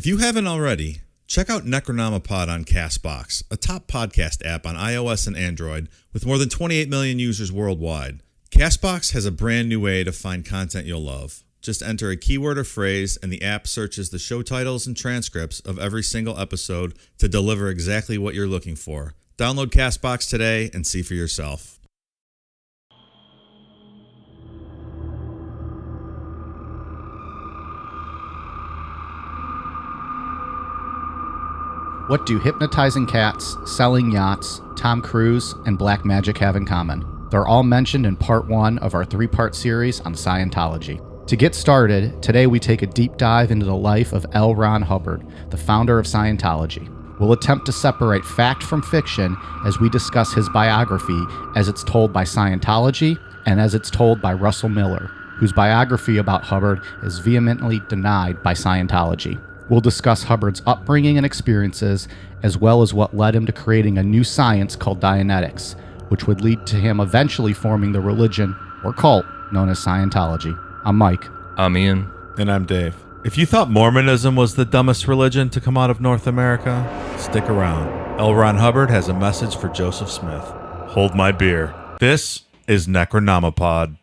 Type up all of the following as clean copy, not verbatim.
you haven't already, check out Necronomipod on CastBox, a top podcast app on iOS and Android with more than 28 million users worldwide. CastBox has a brand new way to find content you'll love. Just enter a keyword or phrase, and the app searches the show titles and transcripts of every single episode to deliver exactly what you're looking for. Download CastBox today and see for yourself. What do hypnotizing cats, selling yachts, Tom Cruise, and black magic have in common? They're all mentioned in part 1 of our 3-part series on Scientology. To get started, today we take a deep dive into the life of L. Ron Hubbard, the founder of Scientology. We'll attempt to separate fact from fiction as we discuss his biography as it's told by Scientology and as it's told by Russel Miller, whose biography about Hubbard is vehemently denied by Scientology. We'll discuss Hubbard's upbringing and experiences, as well as what led him to creating a new science called Dianetics, which would lead to him eventually forming the religion, or cult, known as Scientology. I'm Mike. I'm Ian. And I'm Dave. If you thought Mormonism was the dumbest religion to come out of North America, stick around. L. Ron Hubbard has a message for Joseph Smith. Hold my beer. This is Necronomipod.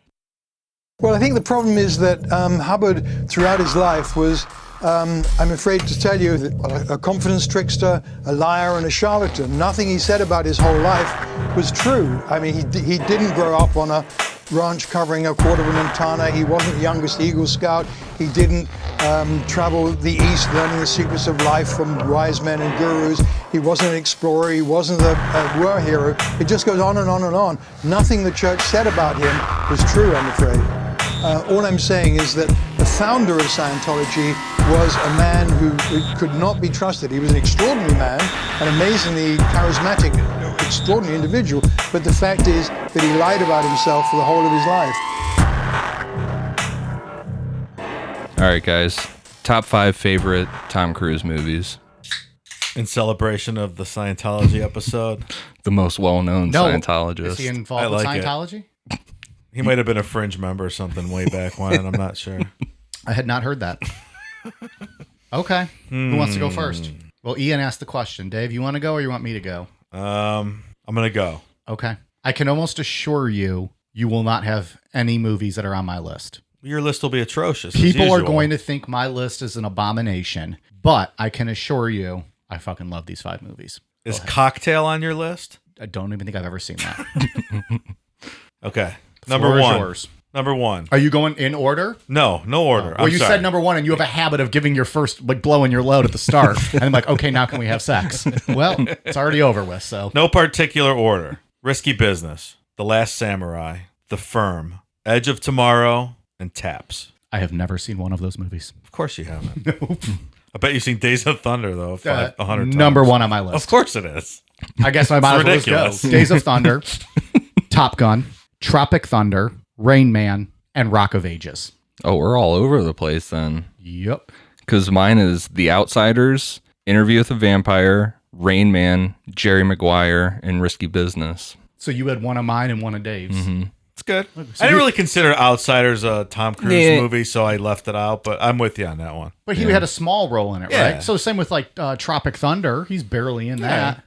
Well, I think the problem is that Hubbard, throughout his life, was, I'm afraid to tell you, that a confidence trickster, a liar, and a charlatan. Nothing he said about his whole life was true. I mean, he didn't grow up on a ranch covering a quarter of a Montana. He wasn't the youngest Eagle Scout. He didn't travel the East learning the secrets of life from wise men and gurus. He wasn't an explorer. He wasn't a war hero. It just goes on and on and on. Nothing the church said about him was true, I'm afraid. All I'm saying is that the founder of Scientology was a man who could not be trusted. He was an extraordinary man, an amazingly charismatic, extraordinary individual, but the fact is that he lied about himself for the whole of his life. All right, guys. Top 5 favorite Tom Cruise movies. In celebration of the Scientology episode. The most well-known Scientologist. Is he involved with Scientology? He might have been a fringe member or something way back when. I'm not sure. I had not heard that. Okay. Who wants to go first? Well, Ian asked the question. Dave, you want to go or you want me to go? I'm going to go. Okay. I can almost assure you, you will not have any movies that are on my list. Your list will be atrocious. People are going to think my list is an abomination, but I can assure you, I fucking love these 5 movies. Is Cocktail on your list? I don't even think I've ever seen that. Okay. Floor is yours. Number 1. Are you going in order? No order. Well, you said number 1, and you have a habit of giving your first, like, blowing your load at the start. And I'm like, okay, now can we have sex? Well, it's already over with, so. No particular order. Risky Business, The Last Samurai, The Firm, Edge of Tomorrow, and Taps. I have never seen one of those movies. Of course you haven't. Nope. I bet you've seen Days of Thunder, though, 100 times. Number 1 on my list. Of course it is. I guess I might as well go. Days of Thunder, Top Gun, Tropic Thunder, Rain Man, and Rock of Ages. Oh, we're all over the place then. Yep. Because mine is The Outsiders, Interview with a Vampire, Rain Man, Jerry Maguire, and Risky Business. So you had one of mine and one of Dave's. Mm-hmm. It's good. So I didn't really consider Outsiders a Tom Cruise movie, so I left it out, but I'm with you on that one. But he had a small role in it, right? So same with like Tropic Thunder. He's barely in that. Yeah.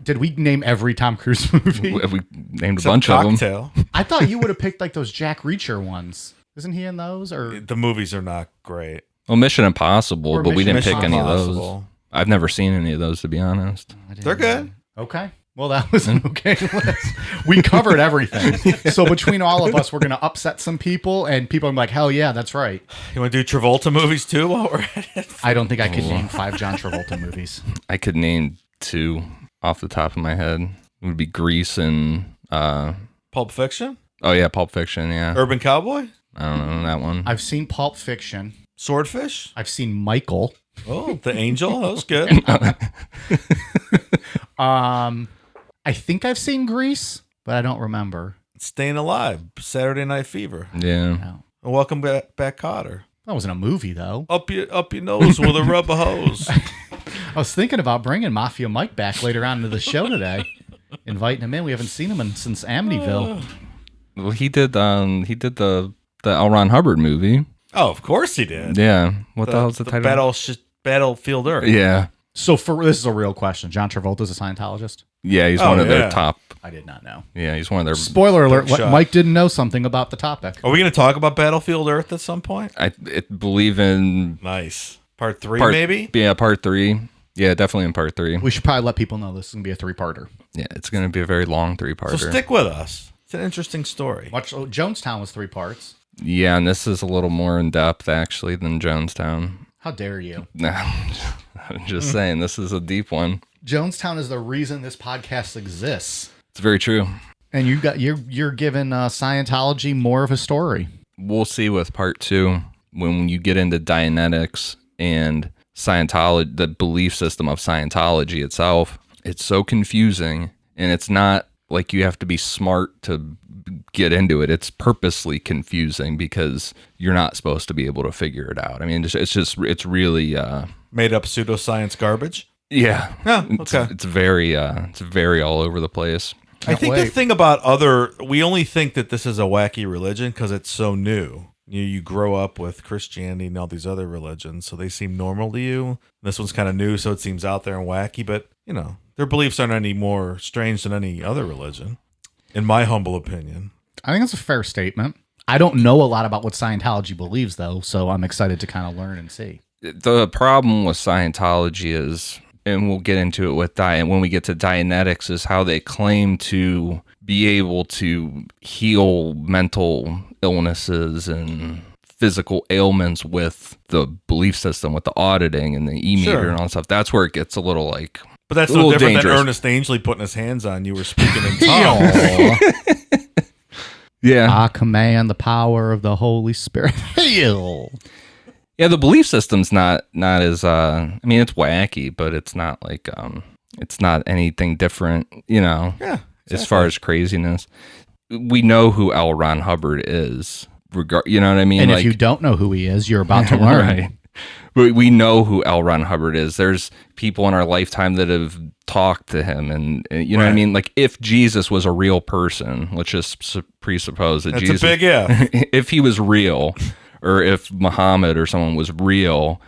Did we name every Tom Cruise movie? We named a bunch of them. I thought you would have picked like those Jack Reacher ones. Isn't he in those? Or the movies are not great. Well, Mission Impossible, but we didn't pick any of those. Impossible. I've never seen any of those, to be honest. They're good. Okay. Well, that was an okay list. We covered everything. So between all of us, we're going to upset some people, and people are like, hell yeah, that's right. You want to do Travolta movies too while we're at it? I don't think I could name 5 John Travolta movies. I could name 2 off the top of my head. It would be Grease and... Pulp Fiction? Oh, yeah, Pulp Fiction, yeah. Urban Cowboy? I don't know that one. I've seen Pulp Fiction. Swordfish? I've seen Michael. Oh, The Angel? That was good. I think I've seen Grease, but I don't remember. Staying Alive, Saturday Night Fever. Yeah. Oh. And Welcome Back, Kotter. That wasn't a movie, though. Up your nose with a rubber hose. I was thinking about bringing Mafia Mike back later on into the show today, inviting him in. We haven't seen him since Amityville. Well, he did the L. Ron Hubbard movie. Oh, of course he did. Yeah. What the hell's the title? Battlefield Earth. Yeah. So this is a real question. John Travolta's a Scientologist? Yeah, he's one of their top. I did not know. Yeah, he's one of their. Spoiler alert, shot. Mike didn't know something about the topic. Are we going to talk about Battlefield Earth at some point? I believe in. Nice. Part 3, maybe? Yeah, part 3. Yeah, definitely in part 3. We should probably let people know this is going to be a 3-parter. Yeah, it's going to be a very long 3-parter. So stick with us. It's an interesting story. Jonestown was 3 parts. Yeah, and this is a little more in depth actually than Jonestown. How dare you? I'm just saying, this is a deep one. Jonestown is the reason this podcast exists. It's very true. And you're giving Scientology more of a story. We'll see with part 2 when you get into Dianetics and Scientology, the belief system of Scientology itself. It's so confusing, and it's not like you have to be smart to get into it. It's purposely confusing because you're not supposed to be able to figure it out. I mean, it's really made up pseudoscience garbage. Yeah. Yeah. Okay. It's very all over the place. I think the thing about we only think that this is a wacky religion because it's so new. You grow up with Christianity and all these other religions, so they seem normal to you. This one's kind of new, so it seems out there and wacky, but, their beliefs aren't any more strange than any other religion, in my humble opinion. I think that's a fair statement. I don't know a lot about what Scientology believes, though, so I'm excited to kind of learn and see. The problem with Scientology is, and we'll get into it with when we get to Dianetics, is how they claim to be able to heal mental illnesses and physical ailments with the belief system, with the auditing and the e-meter and all that stuff. That's where it gets a little like. But that's no different than Ernest Angley putting his hands on you or speaking in tongues. Yeah. I command the power of the Holy Spirit. Yeah, the belief system's not as I mean, it's wacky, but it's not like it's not anything different, Yeah. Exactly. As far as craziness. We know who L. Ron Hubbard is. You know what I mean? And if you don't know who he is, you're about to learn. Right. We know who L. Ron Hubbard is. There's people in our lifetime that have talked to him, and you know what I mean? Like, if Jesus was a real person, let's just presuppose that That's Jesus... a big if. If he was real, or if Muhammad or someone was real,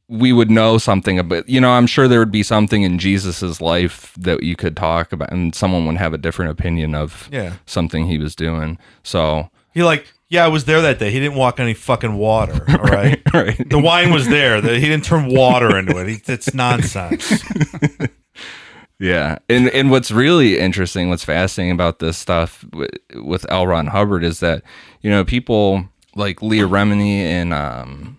we would know something about... I'm sure there would be something in Jesus's life that you could talk about, and someone would have a different opinion of something he was doing. So... I was there that day. He didn't walk any fucking water, all right? Right. The wine was there. He didn't turn water into it. It's nonsense. Yeah. And what's really interesting, what's fascinating about this stuff with L. Ron Hubbard is that, people like Leah Remini and,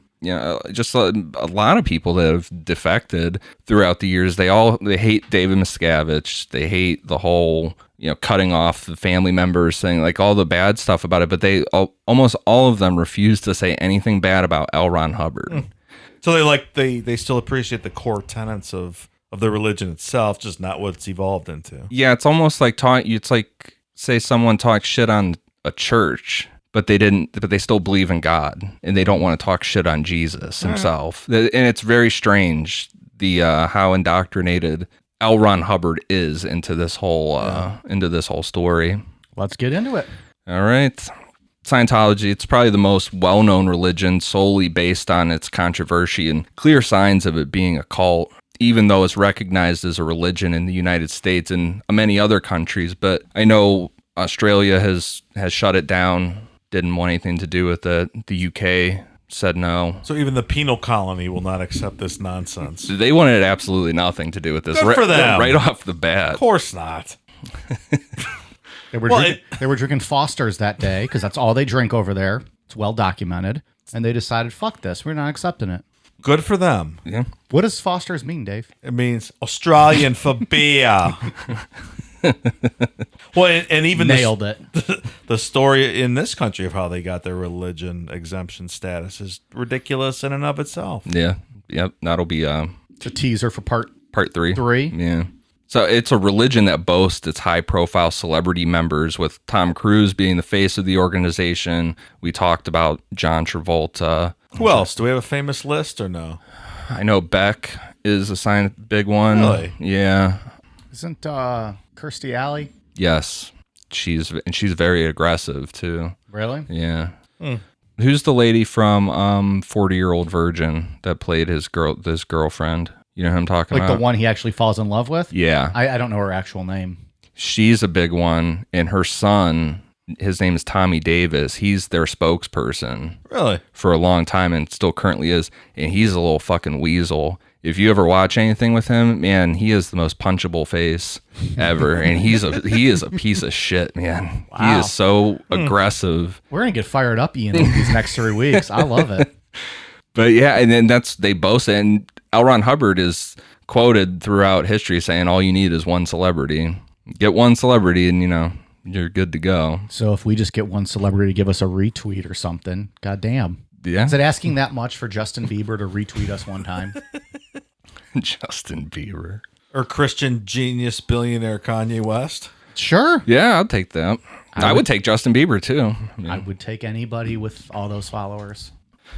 just a lot of people that have defected throughout the years, they hate David Miscavige. They hate the whole... cutting off the family members, saying like all the bad stuff about it, but almost all of them refuse to say anything bad about L. Ron Hubbard. So they still appreciate the core tenets of the religion itself, just not what it's evolved into. Yeah, it's almost like it's like, say someone talks shit on a church, but they still believe in God, and they don't want to talk shit on Jesus himself. And it's very strange how indoctrinated L. Ron Hubbard is into this whole story. Let's get into it. All right. Scientology, it's probably the most well-known religion solely based on its controversy and clear signs of it being a cult, even though it's recognized as a religion in the United States and many other countries. But I know Australia has shut it down, didn't want anything to do with it. The UK said no. So even the penal colony will not accept this nonsense. They wanted absolutely nothing to do with this. Good for them. Right off the bat. Of course not. They were drinking Foster's that day because that's all they drink over there. It's well documented. And they decided, fuck this. We're not accepting it. Good for them. Yeah. What does Foster's mean, Dave? It means Australian for beer. Well, and even nailed it. The story in this country of how they got their religion exemption status is ridiculous in and of itself. Yeah. Yep. That'll be it's a teaser for part 3. Yeah. So it's a religion that boasts its high-profile celebrity members, with Tom Cruise being the face of the organization. We talked about John Travolta. Who else? Do we have a famous list or no? I know Beck is a big one. Really? Yeah. Isn't Kirstie Alley? Yes. She's very aggressive too. Really? Yeah. Who's the lady from 40-Year-Old Virgin that played his girlfriend? You know who I'm talking about? Like the one he actually falls in love with? Yeah. I don't know her actual name. She's a big one. And her son, his name is Tommy Davis. He's their spokesperson. Really? For a long time and still currently is. And he's a little fucking weasel. If you ever watch anything with him, man, he is the most punchable face ever. And he is a piece of shit, man. Wow. He is so aggressive. We're going to get fired up, Ian, over these next 3 weeks. I love it. But yeah, and then they boast, and L. Ron Hubbard is quoted throughout history saying all you need is one celebrity. Get one celebrity and, you're good to go. So if we just get one celebrity to give us a retweet or something, goddamn. Yeah. Is it asking that much for Justin Bieber to retweet us one time? Justin Bieber. Or Christian genius billionaire Kanye West? Sure. Yeah, I'll take that. I would take Justin Bieber too. I would take anybody with all those followers.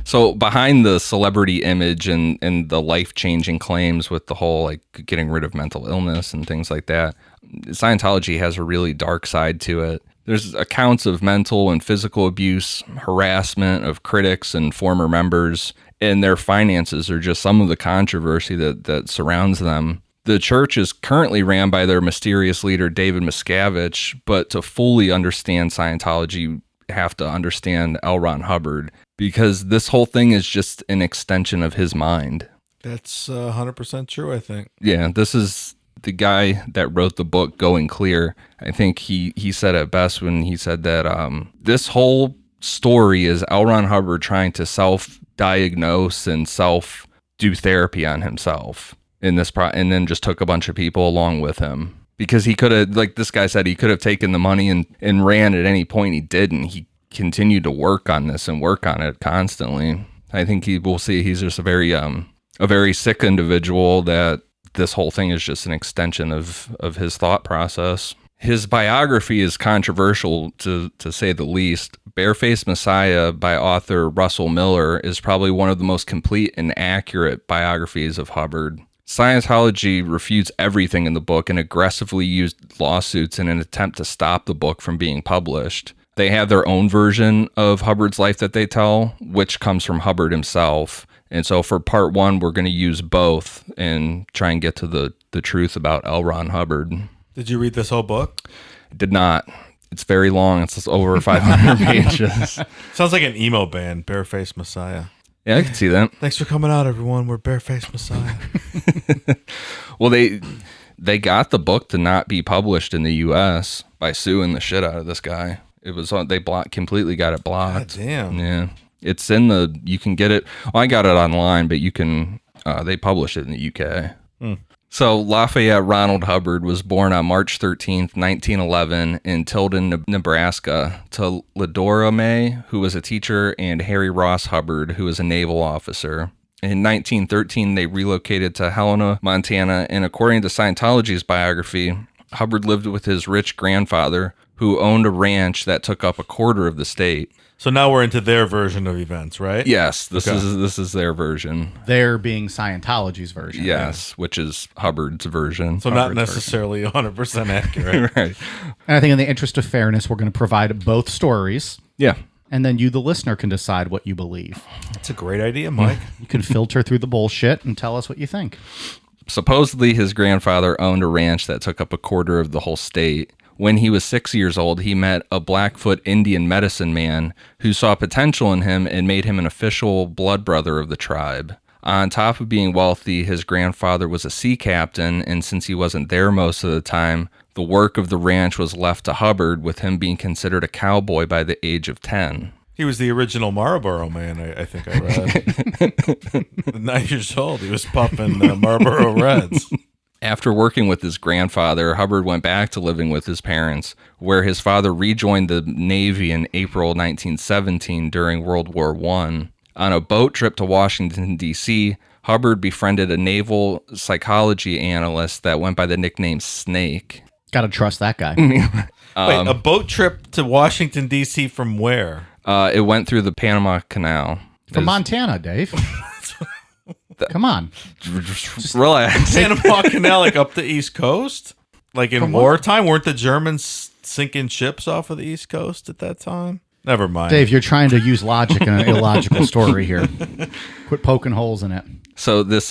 So behind the celebrity image and the life-changing claims with the whole like getting rid of mental illness and things like that, Scientology has a really dark side to it. There's accounts of mental and physical abuse, harassment of critics and former members, and their finances are just some of the controversy that surrounds them. The church is currently ran by their mysterious leader, David Miscavige, but to fully understand Scientology, you have to understand L. Ron Hubbard, because this whole thing is just an extension of his mind. That's 100% true, I think. Yeah, this is the guy that wrote the book Going Clear. I think he said it best when he said that this whole story is L. Ron Hubbard trying to self-diagnose and self-do therapy on himself in this and then just took a bunch of people along with him. Because he could have, like this guy said, he could have taken the money and ran at any point. He didn't. He continued to work on this and work on it constantly. I think we'll see he's just a very sick individual that this whole thing is just an extension of his thought process. His biography is controversial to say the least. Barefaced Messiah by author Russel Miller is probably one of the most complete and accurate biographies of Hubbard. Scientology refutes everything in the book and aggressively used lawsuits in an attempt to stop the book from being published. They have their own version of Hubbard's life that they tell, which comes from Hubbard himself. And so for part 1, we're going to use both and try and get to the truth about L. Ron Hubbard. Did you read this whole book? I did not. It's very long. It's over 500 pages. Sounds like an emo band, Barefaced Messiah. Yeah, I can see that. Thanks for coming out, everyone. We're Barefaced Messiah. Well, they got the book to not be published in the U.S. by suing the shit out of this guy. It was they completely got it blocked. God damn. Yeah, it's in you can get it. Well, I got it online, but you can. They published it in the UK. So Lafayette Ronald Hubbard was born on March 13th, 1911 in Tilden, Nebraska, to Ladora May, who was a teacher, and Harry Ross Hubbard, who was a naval officer. In 1913, they relocated to Helena, Montana, and according to Scientology's biography, Hubbard lived with his rich grandfather, who owned a ranch that took up a quarter of the state. So now we're into their version of events, right? Yes, this is their version. There being Scientology's version. Yes, which is Hubbard's version. So not necessarily 100% accurate. Right. And I think in the interest of fairness, we're going to provide both stories. Yeah. And then you, the listener, can decide what you believe. That's a great idea, Mike. You can filter through the bullshit and tell us what you think. Supposedly, his grandfather owned a ranch that took up a quarter of the whole state. When he was 6 years old, he met a Blackfoot Indian medicine man who saw potential in him and made him an official blood brother of the tribe. On top of being wealthy, his grandfather was a sea captain, and since he wasn't there most of the time, the work of the ranch was left to Hubbard, with him being considered a cowboy by the age of 10. He was the original Marlboro man, I think I read. At 9 years old, he was puffing Marlboro Reds. After working with his grandfather, Hubbard went back to living with his parents, where his father rejoined the Navy in April 1917 during World War I. On a boat trip to Washington, D.C., Hubbard befriended a naval psychology analyst that went by the nickname Snake. Gotta trust that guy. Wait, a boat trip to Washington, D.C. from where? It went through the Panama Canal. From Montana, Dave. Come on. Just relax. Panama Canal, like up the East Coast? Like in wartime? Weren't the Germans sinking ships off of the East Coast at that time? Never mind. Dave, you're trying to use logic in an illogical story here. Quit poking holes in it. So this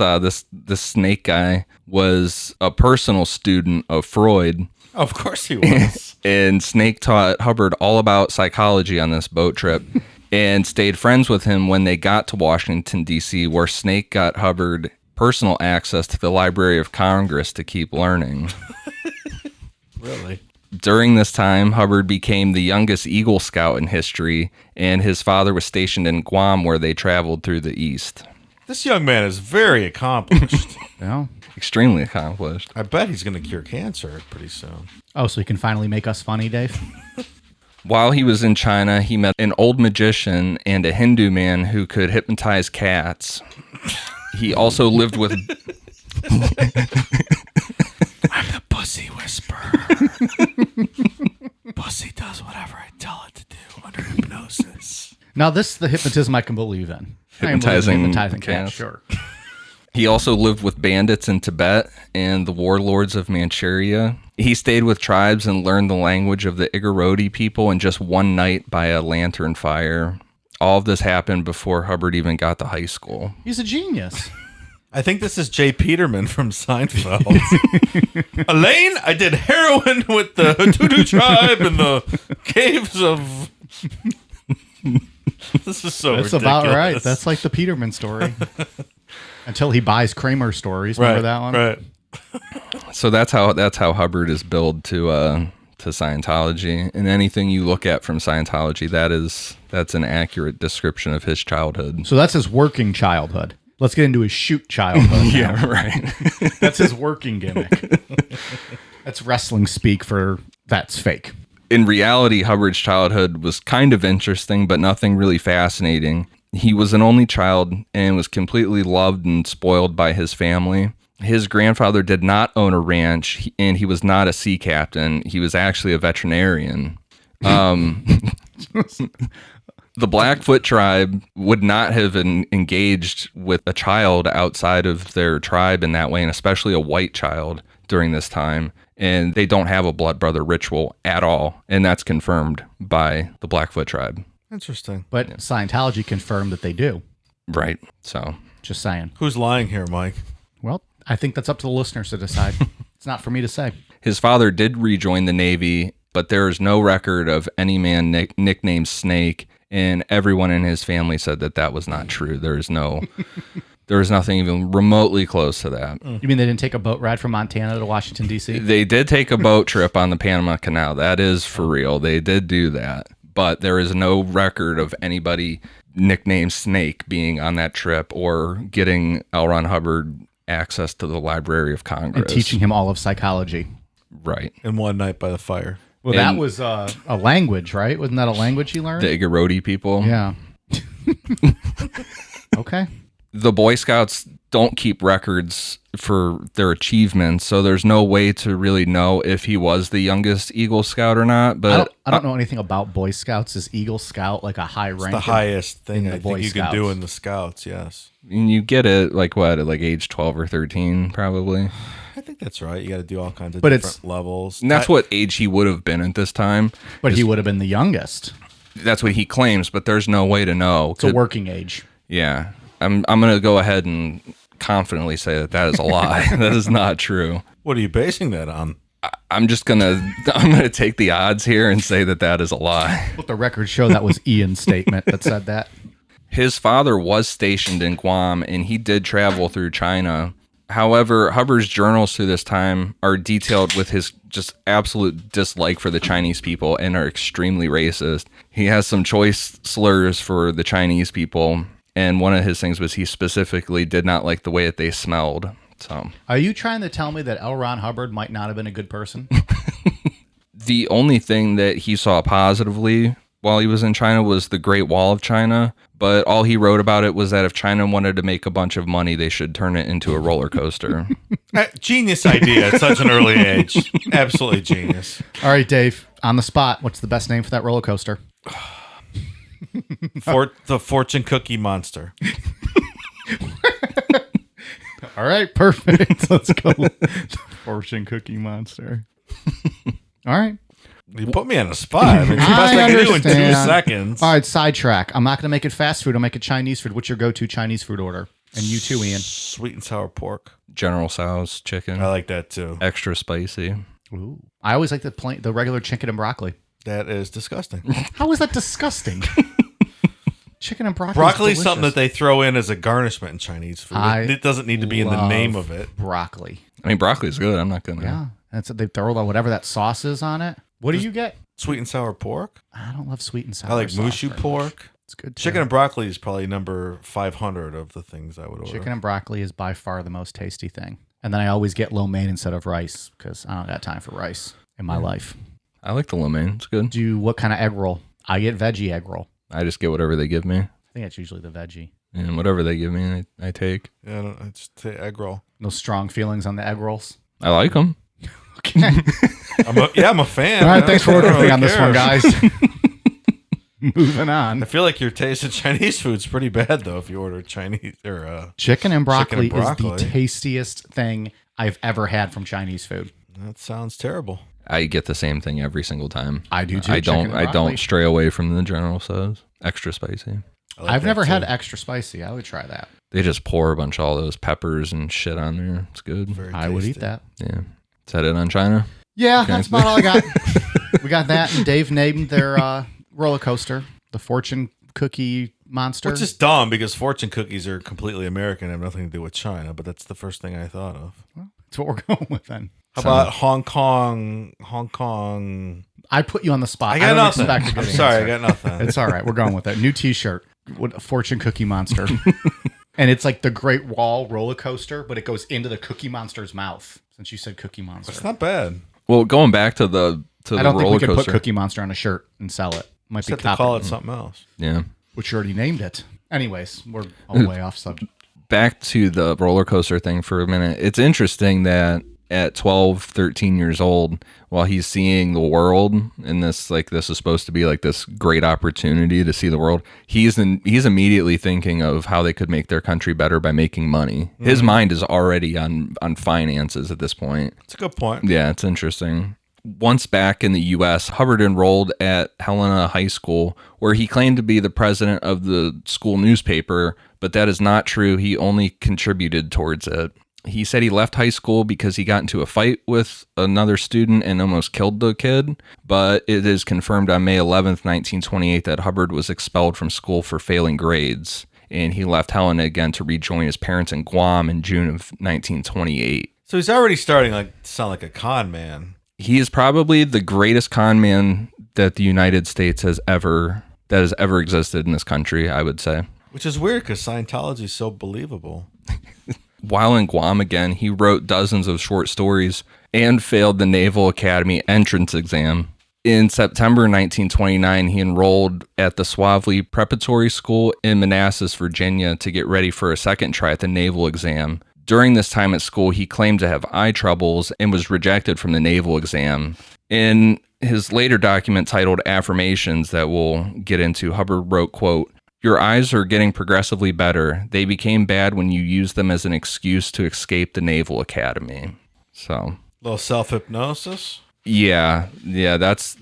snake guy was a personal student of Freud. Of course he was. And Snake taught Hubbard all about psychology on this boat trip and stayed friends with him when they got to Washington, D.C., where Snake got Hubbard personal access to the Library of Congress to keep learning. Really? During this time, Hubbard became the youngest Eagle Scout in history, and his father was stationed in Guam, where they traveled through the East. This young man is very accomplished. Yeah. Extremely accomplished. I bet he's going to cure cancer pretty soon. Oh, so he can finally make us funny, Dave? While he was in China, he met an old magician and a Hindu man who could hypnotize cats. He also lived with... I'm the pussy whisperer. Pussy does whatever I tell it to do under hypnosis. Now, this is the hypnotism I can believe in. Hypnotizing cats, cats. sure. He also lived with bandits in Tibet and the warlords of Manchuria. He stayed with tribes and learned the language of the Igoroti people in just one night by a lantern fire. All of this happened before Hubbard even got to high school. He's a genius. I think this is Jay Peterman from Seinfeld. Elaine, I did heroin with the Hututu tribe in the caves of... This is so That's ridiculous. about right. That's like the Peterman story. Until he buys Kramer stories. Remember that one? Right. So that's how Hubbard is billed to Scientology. And anything you look at from Scientology, that's an accurate description of his childhood. So that's his working childhood. Let's get into his shoot childhood. Yeah, right. That's his working gimmick. That's wrestling speak for that's fake. In reality, Hubbard's childhood was kind of interesting, but nothing really fascinating. He was an only child and was completely loved and spoiled by his family. His grandfather did not own a ranch, and he was not a sea captain. He was actually a veterinarian. The Blackfoot tribe would not have engaged with a child outside of their tribe in that way, and especially a white child during this time. And they don't have a blood brother ritual at all, and that's confirmed by the Blackfoot tribe. Interesting. But Scientology confirmed that they do. Right. So Just saying. Who's lying here, Mike? Well, I think that's up to the listeners to decide. It's not for me to say. his father did rejoin the Navy, but there is no record of any man nicknamed Snake, and everyone in his family said that was not true. There is nothing even remotely close to that. You mean they didn't take a boat ride from Montana to Washington, D.C.? They did take a boat trip on the Panama Canal. That is for real. They did do that. But there is no record of anybody nicknamed Snake being on that trip or getting L. Ron Hubbard access to the Library of Congress. And teaching him all of psychology. Right. In one night by the fire. Well, that was a language, right? Wasn't that a language he learned? The Igoroti people. Yeah. Okay. The Boy Scouts don't keep records for their achievements, so there's no way to really know if he was the youngest Eagle Scout or not. But I don't know anything about Boy Scouts. Is Eagle Scout like a high rank? The highest thing I Boy think you Scouts. can do in the Scouts, yes. And you get it at age 12 or 13, probably. I think that's right. You got to do all kinds of But different levels. And that's what age he would have been at this time. But he would have been the youngest. That's what he claims, but there's no way to know. It's a working age. Yeah. I'm going to go ahead and confidently say that is a lie. That is not true. What are you basing that on? I'm gonna take the odds here and say that is a lie. Let the record show that was Ian's statement that said that. His father was stationed in Guam, and he did travel through China. However, Hubbard's journals through this time are detailed with his just absolute dislike for the Chinese people and are extremely racist. He has some choice slurs for the Chinese people, and one of his things was he specifically did not like the way that they smelled. So, Are you trying to tell me that L. Ron Hubbard might not have been a good person? the only thing that he saw positively while he was in China was the Great Wall of China, but all he wrote about it was that if China wanted to make a bunch of money, they should turn it into a roller coaster. Genius idea at such an early age. Absolutely genius. All right, Dave, on the spot, what's the best name for that roller coaster? The Fortune Cookie Monster. All right, perfect. Let's go. The Fortune Cookie Monster. All right. You put me on a spot. I mean, it's the best I can do in 2 seconds. All right, sidetrack. I'm not going to make it fast food. I'll make it Chinese food. What's your go-to Chinese food order? And you too, Ian. Sweet and sour pork. General Tso's chicken. I like that too. Extra spicy. Ooh. I always like the regular chicken and broccoli. That is disgusting. How is that disgusting? Chicken and broccoli. Broccoli is something that they throw in as a garnishment in Chinese food. It doesn't need to be in the name of it. Broccoli. I mean, broccoli is good. I'm not gonna. Yeah, they throw whatever that sauce is on it. What do you get? Sweet and sour pork. I don't love sweet and sour. I like sauce mushu very pork. much. It's good. Too. Chicken and broccoli is probably number 500 of the things I would order. Chicken and broccoli is by far the most tasty thing. And then I always get lo mein instead of rice because I don't got time for rice in my life. I like the lo mein. It's good. What kind of egg roll? I get veggie egg roll. I just get whatever they give me. I think that's usually the veggie. And whatever they give me, I take. Yeah, I just say egg roll. No strong feelings on the egg rolls. I like them. Okay. I'm a fan. All right, thanks for working with me on this one, guys. Moving on. I feel like your taste in Chinese food's pretty bad though. If you order Chinese or chicken and broccoli is the tastiest thing I've ever had from Chinese food. That sounds terrible. I get the same thing every single time. I do too. I don't stray away from the General Tso's. Extra spicy. I've never had extra spicy. I would try that. They just pour a bunch of all those peppers and shit on there. It's good. I would eat that. Yeah. Is that it on China? Yeah, that's about all I got. We got that, and Dave named their roller coaster the Fortune Cookie Monster. Which is dumb because fortune cookies are completely American and have nothing to do with China, but that's the first thing I thought of. Well, that's what we're going with then. How about Hong Kong? I put you on the spot. I got nothing. I'm sorry, I got nothing. It's all right. We're going with it. New T-shirt. What a Fortune Cookie Monster. And it's like the Great Wall roller coaster, but it goes into the Cookie Monster's mouth. Since you said Cookie Monster, it's not bad. Well, going back to the I don't think we can put Cookie Monster on a shirt and sell it. Might be to call it something else. Yeah, which you already named it. Anyways, we're all the way off subject. Back to the roller coaster thing for a minute. It's interesting that at 12, 13 years old, while he's seeing the world and this is supposed to be like this great opportunity to see the world, he's immediately thinking of how they could make their country better by making money. Mm-hmm. His mind is already on finances at this point. It's a good point. Yeah, it's interesting. Once back in the U.S., Hubbard enrolled at Helena High School, where he claimed to be the president of the school newspaper, but that is not true. He only contributed towards it. He said he left high school because he got into a fight with another student and almost killed the kid, but it is confirmed on May 11th, 1928, that Hubbard was expelled from school for failing grades, and he left Helena again to rejoin his parents in Guam in June of 1928. So he's already starting to sound like a con man. He is probably the greatest con man that the United States has ever existed in this country, I would say. Which is weird because Scientology is so believable. While in Guam again, he wrote dozens of short stories and failed the Naval Academy entrance exam. In September 1929, he enrolled at the Swavely Preparatory School in Manassas, Virginia, to get ready for a second try at the naval exam. During this time at school, he claimed to have eye troubles and was rejected from the naval exam. In his later document titled Affirmations that we'll get into, Hubbard wrote, quote, "Your eyes are getting progressively better. They became bad when you used them as an excuse to escape the Naval Academy." So, a little self-hypnosis? Yeah, that's,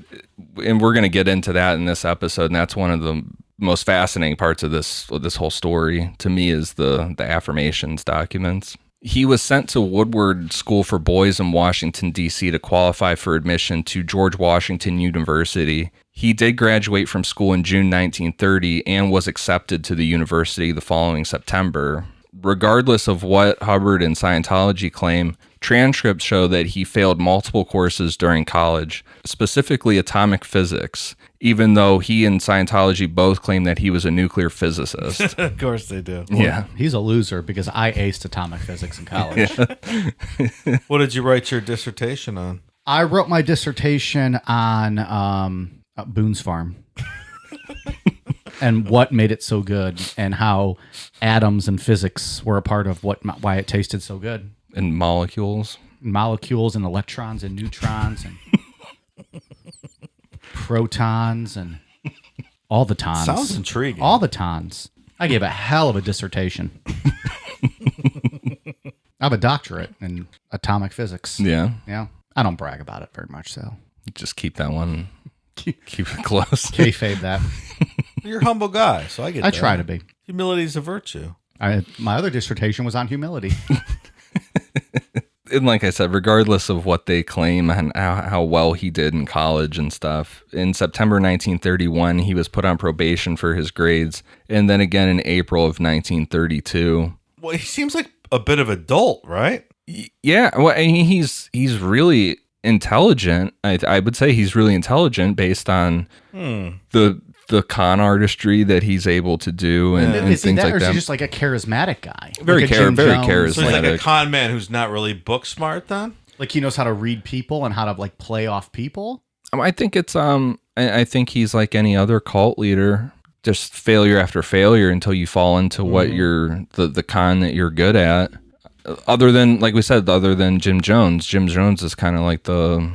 and we're going to get into that in this episode, and that's one of the most fascinating parts of this whole story to me is the affirmations documents. He was sent to Woodward School for Boys in Washington, D.C. to qualify for admission to George Washington University. He did graduate from school in June 1930 and was accepted to the university the following September. Regardless of what Hubbard and Scientology claim, transcripts show that he failed multiple courses during college, specifically atomic physics, even though he and Scientology both claim that he was a nuclear physicist. Of course they do. Yeah. He's a loser because I aced atomic physics in college. Yeah. What did you write your dissertation on? I wrote my dissertation on Boone's Farm. And what made it so good, and how atoms and physics were a part of why it tasted so good. And molecules and electrons and neutrons and protons and all the tons. Sounds intriguing. All the tons. I gave a hell of a dissertation. I have a doctorate in atomic physics. Yeah. Yeah. I don't brag about it very much, so Just keep that one. Keep it close. Kayfabe that. You're a humble guy, so I get I that. try to be. Humility is a virtue. My other dissertation was on humility. And like I said, regardless of what they claim and how well he did in college and stuff, in September 1931, he was put on probation for his grades, and then again in April of 1932. Well, he seems like a bit of adult, right? Yeah, well, I mean, he's really intelligent. I would say he's really intelligent based on the con artistry that he's able to do and Is he things that, like or is that. he just like a charismatic guy? Very like a Jim Jones? charismatic. So he's like a con man who's not really book smart then? Like he knows how to read people and how to like play off people? I think it's I think he's like any other cult leader, just failure after failure until you fall into what you're the con that you're good at. Other than, like we said, other than Jim Jones. Jim Jones is kind of like the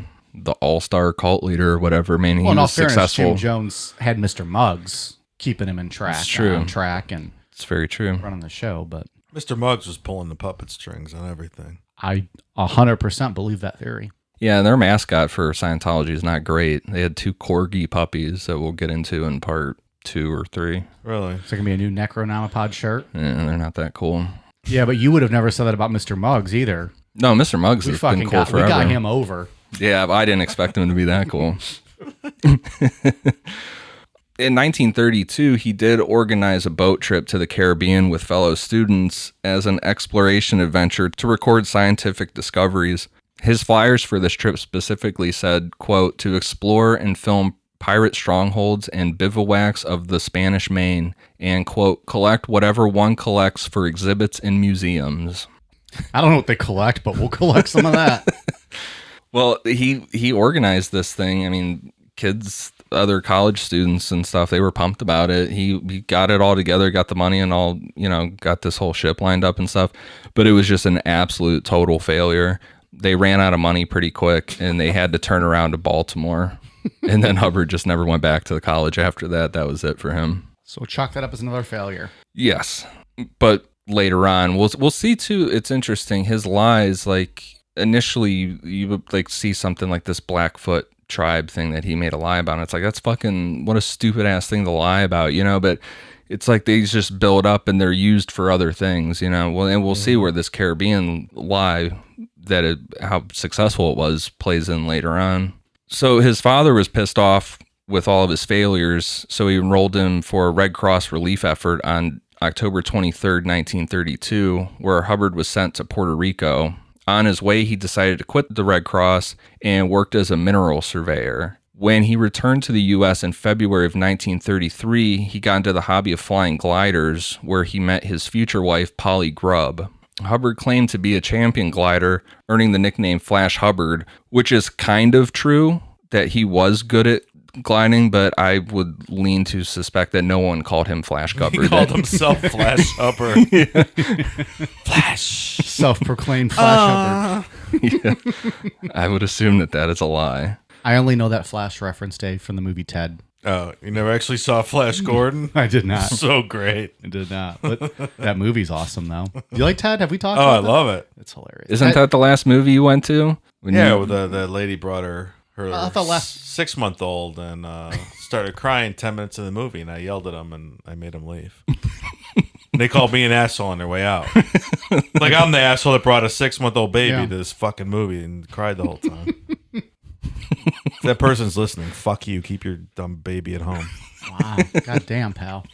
all-star cult leader or whatever. I mean, he Well, in all was fairness, successful. Jim Jones had Mr. Muggs keeping him in track, It's true. on track and It's very true. running the show, but Mr. Muggs was pulling the puppet strings on everything. I 100% believe that theory. Yeah, their mascot for Scientology is not great. They had 2 corgi puppies that we'll get into in part 2 or 3. Really? Is there going to be a new Necronomicon shirt? And they're not that cool. Yeah, but you would have never said that about Mr. Muggs either. No, Mr. Muggs We has been fucking cool got, forever. we got him over. Yeah, but I didn't expect him to be that cool. In 1932, he did organize a boat trip to the Caribbean with fellow students as an exploration adventure to record scientific discoveries. His flyers for this trip specifically said, quote, to explore and film pirate strongholds and bivouacs of the Spanish Main, and, quote, collect whatever one collects for exhibits in museums. I don't know what they collect, but we'll collect some of that. Well, he organized this thing. I mean, kids, other college students and stuff, they were pumped about it. He got it all together, got the money and all, got this whole ship lined up and stuff. But it was just an absolute total failure. They ran out of money pretty quick and they had to turn around to Baltimore. And then Hubbard just never went back to the college after that. That was it for him. So chalk that up as another failure. Yes. But later on, we'll see too. It's interesting. His lies, like initially you would like see something like this Blackfoot tribe thing that he made a lie about. And it's like, that's fucking, what a stupid ass thing to lie about, but it's like they just build up and they're used for other things, Well, and we'll see where this Caribbean lie how successful it was plays in later on. So his father was pissed off with all of his failures, so he enrolled him for a Red Cross relief effort on October 23rd, 1932, where Hubbard was sent to Puerto Rico. On his way, he decided to quit the Red Cross and worked as a mineral surveyor. When he returned to the U.S. in February of 1933, he got into the hobby of flying gliders, where he met his future wife, Polly Grubb. Hubbard claimed to be a champion glider, earning the nickname Flash Hubbard, which is kind of true, that he was good at gliding, but I would lean to suspect that no one called him Flash Hubbard. He called himself Flash Hubbard. Flash. Self-proclaimed Flash Hubbard. Yeah. I would assume that is a lie. I only know that Flash reference, Dave, from the movie Ted. Oh, you never actually saw Flash Gordon? I did not. So great. I did not. But that movie's awesome, though. Do you like Ted? Have we talked Oh, about I that? love it. It's hilarious. Isn't that the last movie you went to? Yeah, with the lady brought her I thought last- 6-month-old and started crying 10 minutes in the movie, and I yelled at him and I made him leave. They called me an asshole on their way out. Like I'm the asshole that brought a 6-month-old baby to this fucking movie and cried the whole time. If that person's listening, fuck you. Keep your dumb baby at home. Wow. God damn, pal.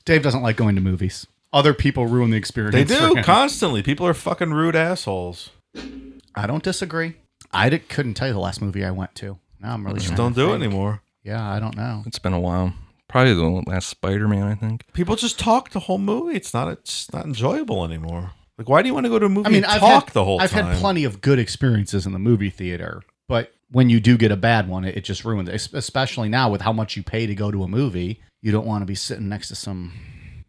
Dave doesn't like going to movies. Other people ruin the experience. They for do him. constantly. People are fucking rude assholes. I don't disagree. Couldn't tell you the last movie I went to. Now I'm really Just trying don't to do it think. anymore. Yeah, I don't know. It's been a while. Probably the last Spider-Man, I think. People just talk the whole movie. It's not enjoyable anymore. Like, why do you want to go to a movie I mean, and talk the whole I've time? had plenty of good experiences in the movie theater, but when you do get a bad one, it just ruins it. Especially now with how much you pay to go to a movie, you don't want to be sitting next to some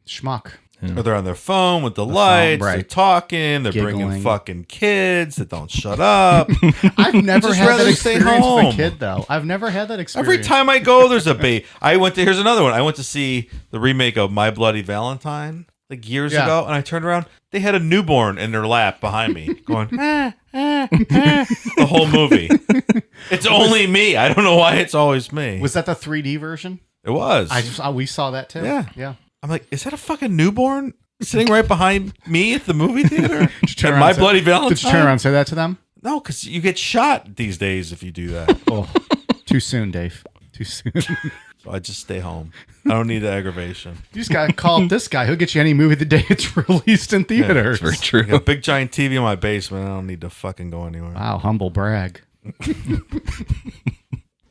schmuck. Or they're on their phone with the lights, right. they're talking, they're bringing Giggling. fucking kids that don't shut up. I've never Just had that rather stay experience with a home. kid, though. I've never had that experience. Every time I go, there's a baby. Here's another one. I went to see the remake of My Bloody Valentine. like years ago, and I turned around. They had a newborn in their lap behind me, going the whole movie. It's only me. I don't know why it's always me. Was that the 3D version? It was. We saw that too. Yeah. I'm like, is that a fucking newborn sitting right behind me at the movie theater? Turn At My Bloody Valentine. Did you turn around and say that to them? No, because you get shot these days if you do that. Oh, too soon, Dave. Too soon. So I just stay home. I don't need the aggravation. You just gotta call up this guy. He'll get you any movie the day it's released in theaters. Very true. I got a big giant TV in my basement. I don't need to fucking go anywhere. Wow, humble brag.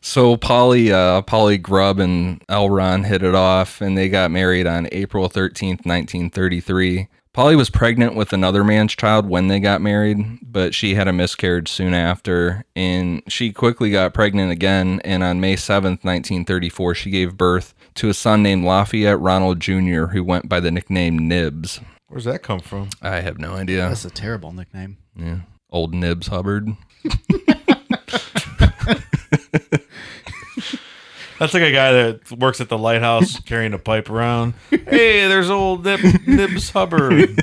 So Polly Grubb and L. Ron hit it off, and they got married on April 13th, 1933. Polly was pregnant with another man's child when they got married, but she had a miscarriage soon after, and she quickly got pregnant again, and on May 7th, 1934, she gave birth to a son named Lafayette Ronald Jr., who went by the nickname Nibs. Where's that come from? I have no idea. That's a terrible nickname. Yeah. Old Nibs Hubbard. That's like a guy that works at the lighthouse carrying a pipe around. Hey, there's old Nibs Hubbard.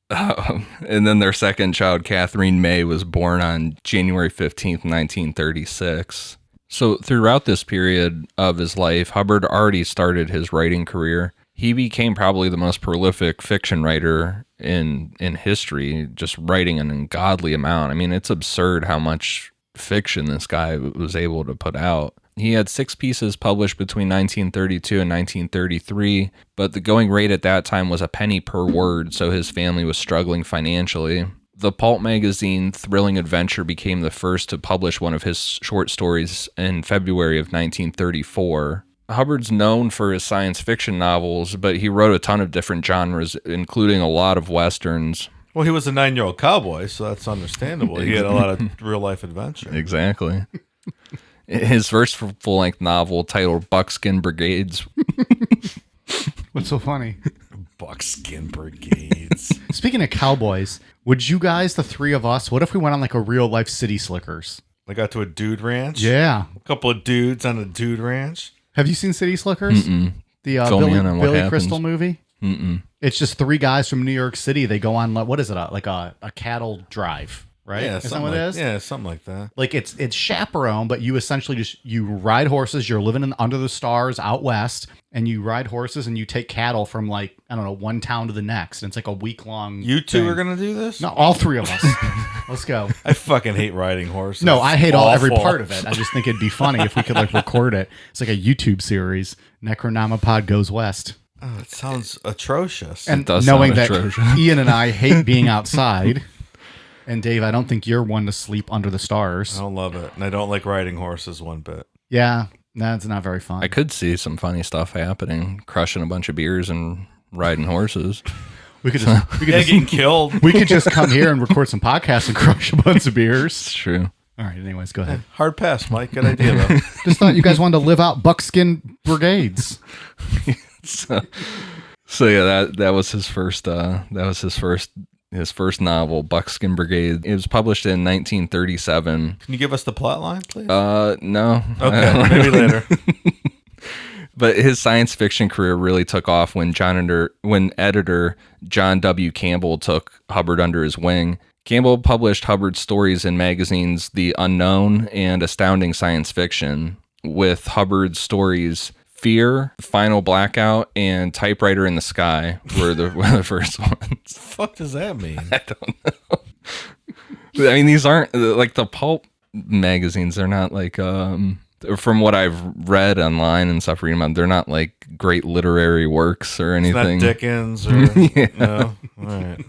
And then their second child, Catherine May, was born on January 15th, 1936. So throughout this period of his life, Hubbard already started his writing career. He became probably the most prolific fiction writer in history, just writing an ungodly amount. I mean, it's absurd how much fiction this guy was able to put out. He had 6 pieces published between 1932 and 1933, but the going rate at that time was a penny per word, so his family was struggling financially. The pulp magazine Thrilling Adventure became the first to publish one of his short stories in February of 1934. Hubbard's known for his science fiction novels, but he wrote a ton of different genres, including a lot of westerns. Well, he was a 9-year-old cowboy, so that's understandable. He had a lot of real-life adventure. Exactly. His first full-length novel, titled Buckskin Brigades. What's so funny? Buckskin Brigades. Speaking of cowboys, would you guys, the 3 of us, what if we went on like a real-life City Slickers? I got to a dude ranch. Yeah. A couple of dudes on a dude ranch. Have you seen City Slickers? Mm-mm. The Fill me in on what Billy happens. Crystal movie? Mm-mm. It's just 3 guys from New York City. They go on, what is it, like a cattle drive, right? Yeah, Is that what it is? Yeah, something like that. Like it's chaperone, but you essentially you ride horses. You're living under the stars out west, and you ride horses and you take cattle from like, I don't know, one town to the next. And it's like a week-long You two thing. are going to do this? No, all 3 of us. Let's go. I fucking hate riding horses. No, I hate every Awful. part of it. I just think it'd be funny if we could like record it. It's like a YouTube series. Necronomipod Goes West. Oh, it sounds atrocious. And does knowing sound that atrocious. Ian and I hate being outside, and Dave, I don't think you're one to sleep under the I stars. don't love it. And I don't like riding horses one bit. Yeah, that's not very fun. I could see some funny stuff happening, crushing a bunch of beers and riding horses. We could just, Getting killed. we could just come here and record some podcasts and crush a bunch of beers. It's true. All right. Anyways, go ahead. Hard pass, Mike. Good idea, though. Just thought you guys wanted to live out Buckskin Brigades. So yeah, that was his first. His first novel, Buckskin Brigade. It was published in 1937. Can you give us the plot line, please? No. Okay, maybe later. But his science fiction career really took off when editor John W. Campbell took Hubbard under his wing. Campbell published Hubbard's stories in magazines The Unknown and Astounding Science Fiction, with Hubbard's stories Fear, Final Blackout, and Typewriter in the Sky were the first ones. What the fuck does that mean? I don't know. I mean, these aren't like the pulp magazines. They're not like, from what I've read online and stuff, reading about, they're not like great literary works or anything. It's not Dickens or no. All right.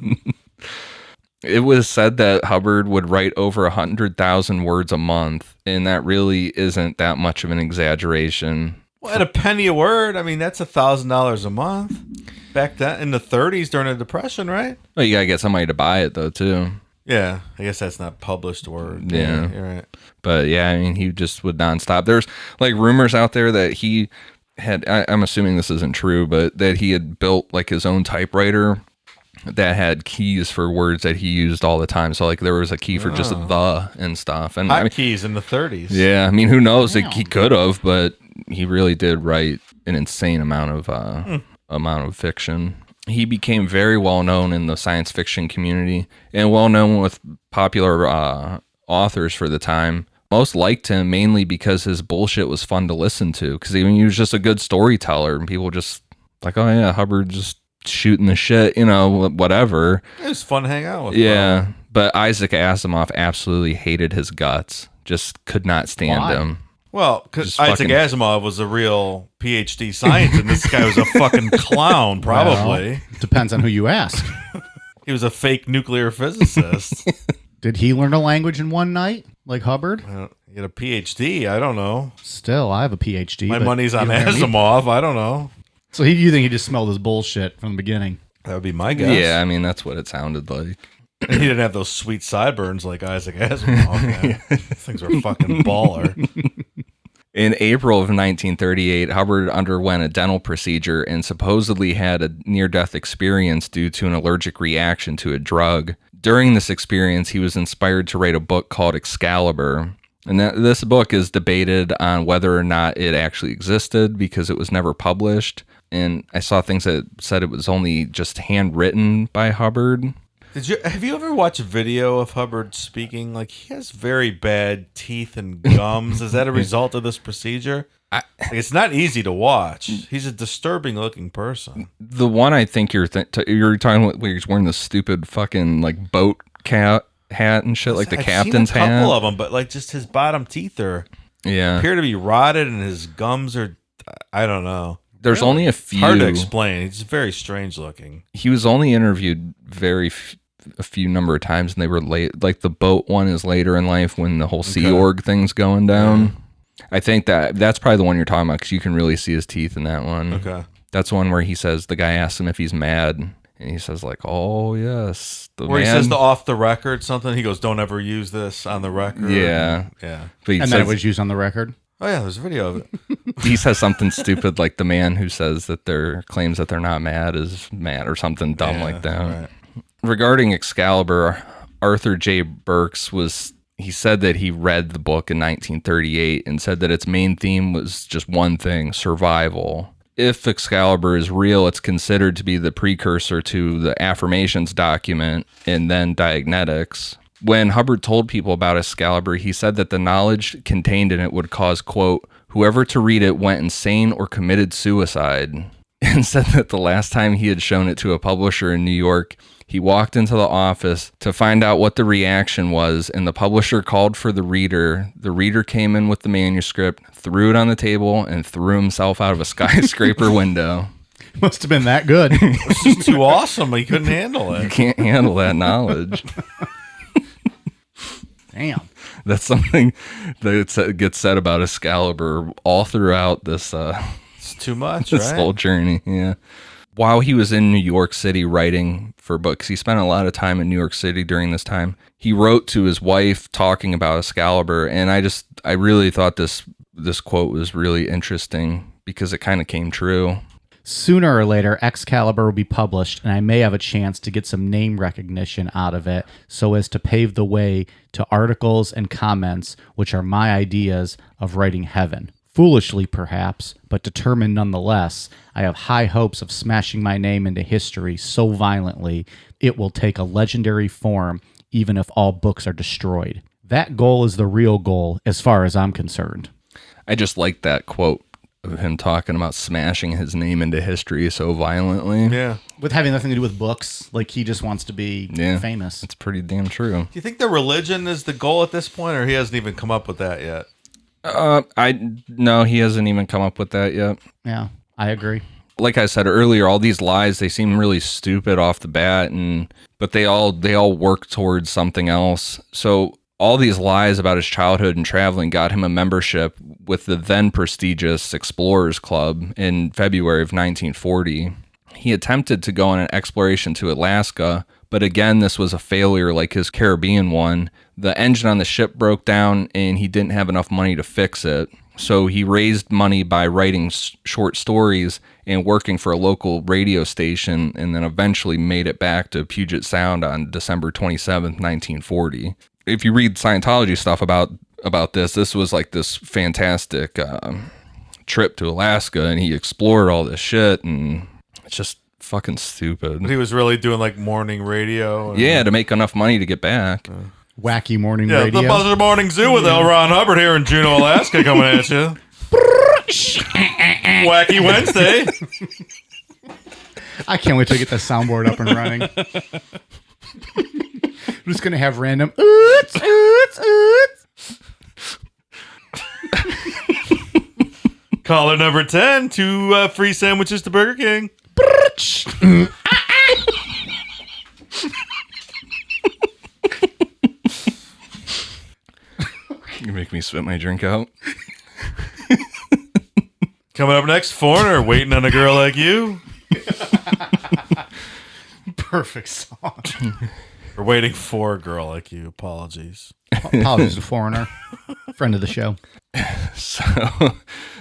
It was said that Hubbard would write over 100,000 words a month, and that really isn't that much of an exaggeration. Well, at a penny a word, I mean that's $1,000 a month. Back then in the 30s during the Depression, right? Well, you gotta get somebody to buy it though, too. Yeah, I guess that's not published word. Yeah. You're right. But yeah, I mean, he just would nonstop. There's like rumors out there that he had, I'm assuming this isn't true, but that he had built like his own typewriter that had keys for words that he used all the time. So like there was a key for just the and stuff. And I mean, Hotkeys in the 30s. yeah, I mean, who knows? Like, he could have, but he really did write an insane amount of amount of fiction. He became very well known in the science fiction community and well known with popular authors for the time. Most liked him mainly because his bullshit was fun to listen to, because he was just a good storyteller, and people just like, oh yeah, Hubbard just shooting the shit, whatever. It was fun to hang out with. Yeah, but Isaac Asimov absolutely hated his guts, just could not stand him. Well, because Isaac Asimov was a real PhD scientist, and this guy was a fucking clown, probably. Well, depends on who you ask. He was a fake nuclear physicist. Did he learn a language in one night, like Hubbard? He had a PhD. I don't know. Still, I have a PhD. My money's on Asimov. I don't know. So you think he just smelled his bullshit from the beginning? That would be my guess. Yeah, I mean, that's what it sounded like. And he didn't have those sweet sideburns like Isaac Asimov. Things were fucking baller. In April of 1938, Hubbard underwent a dental procedure and supposedly had a near-death experience due to an allergic reaction to a drug. During this experience, he was inspired to write a book called Excalibur. And this book is debated on whether or not it actually existed because it was never published. And I saw things that said it was only just handwritten by Hubbard. Have you ever watched a video of Hubbard speaking? Like, he has very bad teeth and gums. Is that a result of this procedure? It's not easy to watch. He's a disturbing looking person. The one I think you're talking about, where he's wearing the stupid fucking like boat hat and shit, like the captain's hat. I've seen a couple of them, but like just his bottom teeth appear to be rotted, and his gums are, I don't know. There's only a few. Hard to explain. He's very strange looking. He was only interviewed a few number of times, and they were late. Like the boat one is later in life when the whole Sea Org thing's going down. Yeah. I think that's probably the one you're talking about, because you can really see his teeth in that one. Okay. That's one where he says, the guy asks him if he's mad, and he says like, oh yes. He says the off the record something. He goes, don't ever use this on the record. Yeah. Yeah. And then it was used on the record? Oh yeah, there's a video of it. He says something stupid like the man who says that claims that they're not mad is mad, or something dumb like that. Right. Regarding Excalibur, Arthur J. Burks he said that he read the book in 1938 and said that its main theme was just one thing: survival. If Excalibur is real, it's considered to be the precursor to the Affirmations document and then Dianetics. When Hubbard told people about Excalibur, he said that the knowledge contained in it would cause, quote, whoever to read it went insane or committed suicide, and said that the last time he had shown it to a publisher in New York, he walked into the office to find out what the reaction was, and the publisher called for the reader. The reader came in with the manuscript, threw it on the table, and threw himself out of a skyscraper window. Must have been that good. It was just too awesome. He couldn't handle it. You can't handle that knowledge. Damn. That's something that gets said about Excalibur all throughout this it's too much, this whole journey. Yeah. While he was in New York City writing for books, he spent a lot of time in New York City during this time. He wrote to his wife talking about Excalibur, and I really thought this quote was really interesting because it kind of came true. Sooner or later, Excalibur will be published, and I may have a chance to get some name recognition out of it so as to pave the way to articles and comments, which are my ideas of writing heaven. Foolishly, perhaps, but determined nonetheless, I have high hopes of smashing my name into history so violently it will take a legendary form, even if all books are destroyed. That goal is the real goal, as far as I'm concerned. I just like that quote of him talking about smashing his name into history so violently. Yeah. With having nothing to do with books, like he just wants to be famous. It's pretty damn true. Do you think the religion is the goal at this point, or he hasn't even come up with that yet? No, he hasn't even come up with that yet. Yeah, I agree. Like I said earlier, all these lies, they seem really stupid off the bat, but they all work towards something else. So all these lies about his childhood and traveling got him a membership with the then prestigious Explorers Club in February of 1940. He attempted to go on an exploration to Alaska, but again, this was a failure like his Caribbean one. The engine on the ship broke down, and he didn't have enough money to fix it. So he raised money by writing short stories and working for a local radio station, and then eventually made it back to Puget Sound on December 27th, 1940. If you read Scientology stuff about this was like this fantastic trip to Alaska, and he explored all this shit, and It's just fucking stupid. But he was really doing like morning radio. Yeah, to make enough money to get back. Wacky morning radio. The Buzzard Morning Zoo with L. Ron Hubbard here in Juneau, Alaska, coming at you. Wacky Wednesday. I can't wait to get the soundboard up and running. I'm just going to have random oots, oots, oots. Caller number 10, 2 free sandwiches to Burger King. You make me spit my drink out. Coming up next, Foreigner, Waiting on a Girl Like You. Perfect song. We're waiting for a girl like you. Apologies. Apologies to Foreigner, friend of the show.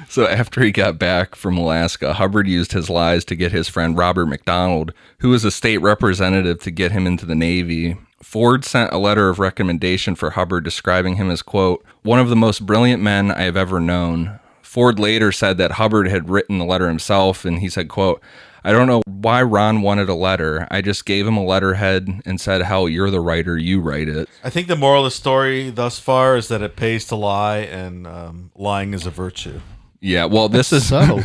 So after he got back from Alaska, Hubbard used his lies to get his friend Robert McDonald, who was a state representative, to get him into the Navy. Ford sent a letter of recommendation for Hubbard describing him as, quote, one of the most brilliant men I have ever known. Ford later said that Hubbard had written the letter himself, and he said, quote, I don't know why Ron wanted a letter. I just gave him a letterhead and said, hell, you're the writer, you write it. I think the moral of the story thus far is that it pays to lie, and lying is a virtue. Yeah, well, this is So,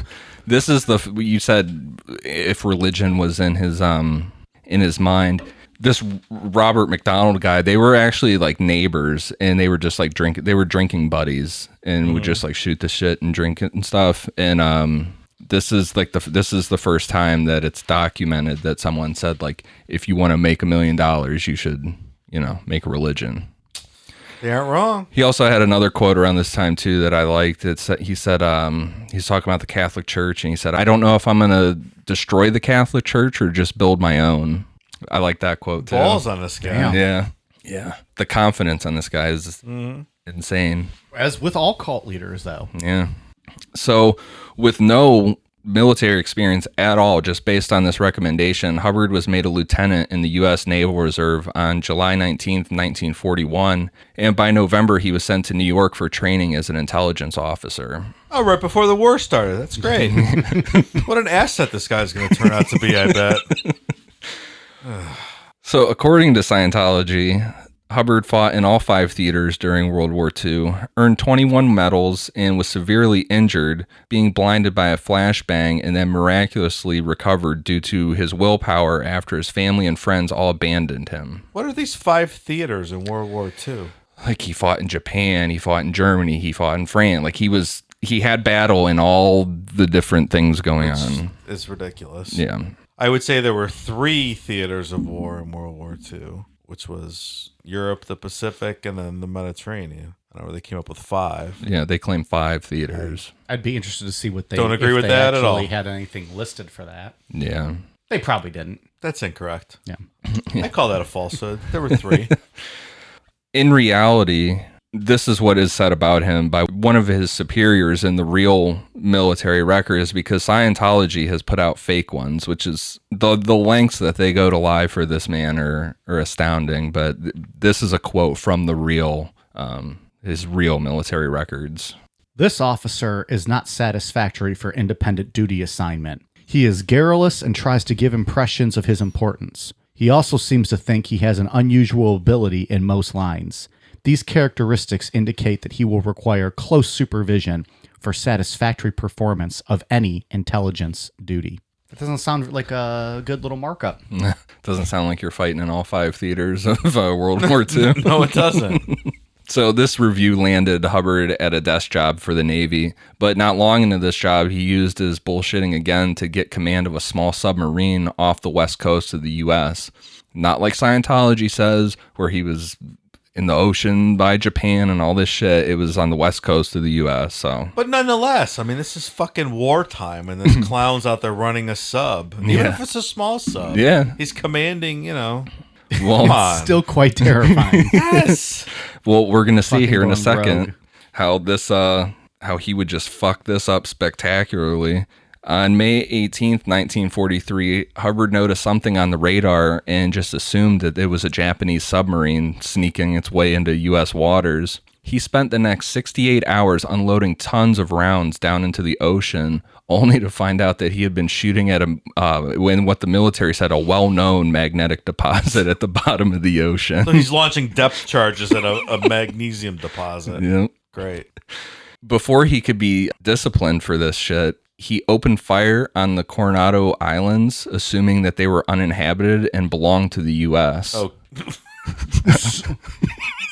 this is you said if religion was in his mind. This Robert McDonald guy, they were actually like neighbors, and they were just like drinking buddies, and would just like shoot the shit and drink it and stuff. And this is the first time that it's documented that someone said, like, if you want to make $1 million, you should, make a religion. They aren't wrong. He also had another quote around this time too that I liked. He said he's talking about the Catholic Church, and he said, I don't know if I'm going to destroy the Catholic Church or just build my own. I like that quote too. Balls on this guy. Yeah. The confidence on this guy is insane. as with all cult leaders, though. Yeah. So with no military experience at all, just based on this recommendation, Hubbard was made a lieutenant in the U.S. Naval Reserve on July 19th, 1941. And by November, he was sent to New York for training as an intelligence officer. Oh, right before the war started. That's great. What an asset this guy's going to turn out to be, I bet. So according to Scientology, Hubbard fought in all 5 theaters during World War II, earned 21 medals, and was severely injured, being blinded by a flashbang, and then miraculously recovered due to his willpower after his family and friends all abandoned him. What are these 5 theaters in World War II? Like, he fought in Japan, he fought in Germany, he fought in France. Like, he had battle in all the different things going on. It's ridiculous. Yeah. I would say there were 3 theaters of war in World War II, which was Europe, the Pacific, and then the Mediterranean. I don't know where they came up with 5. Yeah, they claim 5 theaters. I'd be interested to see what they Don't agree if with they that at all. actually had anything listed for that. Yeah. They probably didn't. That's incorrect. Yeah. I call that a falsehood. There were 3. In reality, this is what is said about him by one of his superiors in the real military records, because Scientology has put out fake ones, which is the lengths that they go to lie for this man are astounding. But this is a quote from the real, his real military records. This officer is not satisfactory for independent duty assignment. He is garrulous and tries to give impressions of his importance. He also seems to think he has an unusual ability in most lines. These characteristics indicate that he will require close supervision for satisfactory performance of any intelligence duty. That doesn't sound like a good little markup. Doesn't sound like you're fighting in all 5 theaters of World War II. No, it doesn't. So this review landed Hubbard at a desk job for the Navy, but not long into this job, he used his bullshitting again to get command of a small submarine off the west coast of the U.S. Not like Scientology says, where he was in the ocean by Japan and all this shit. It was on the west coast of the U.S. So, But nonetheless, I mean, this is fucking wartime, and this clown's out there running a sub. And even if it's a small sub, Yeah. he's commanding, well, come on. Still quite terrifying. Yes. well, we're gonna see Fucking here in a going second rogue. how this how he would just fuck this up spectacularly. On May 18th, 1943, Hubbard noticed something on the radar and just assumed that it was a Japanese submarine sneaking its way into U.S. waters. He spent the next 68 hours unloading tons of rounds down into the ocean, only to find out that he had been shooting at when what the military said, a well-known magnetic deposit at the bottom of the ocean. So he's launching depth charges at a magnesium deposit. Yep. Great. Before he could be disciplined for this shit, he opened fire on the Coronado Islands, assuming that they were uninhabited and belonged to the U.S. Oh.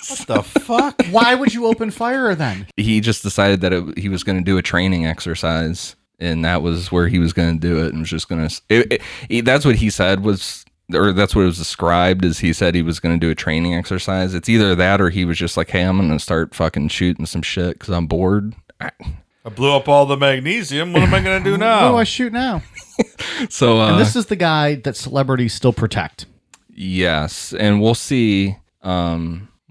What the fuck? Why would you open fire then? He just decided that he was going to do a training exercise, and that was where he was going to do it, and was just going to. That's what he said was, or that's what it was described as. He said he was going to do a training exercise. It's either that or he was just like, "Hey, I'm going to start fucking shooting some shit because I'm bored." I blew up all the magnesium. What am I going to do now? What do I shoot now? So, and this is the guy that celebrities still protect. Yes, and we'll see.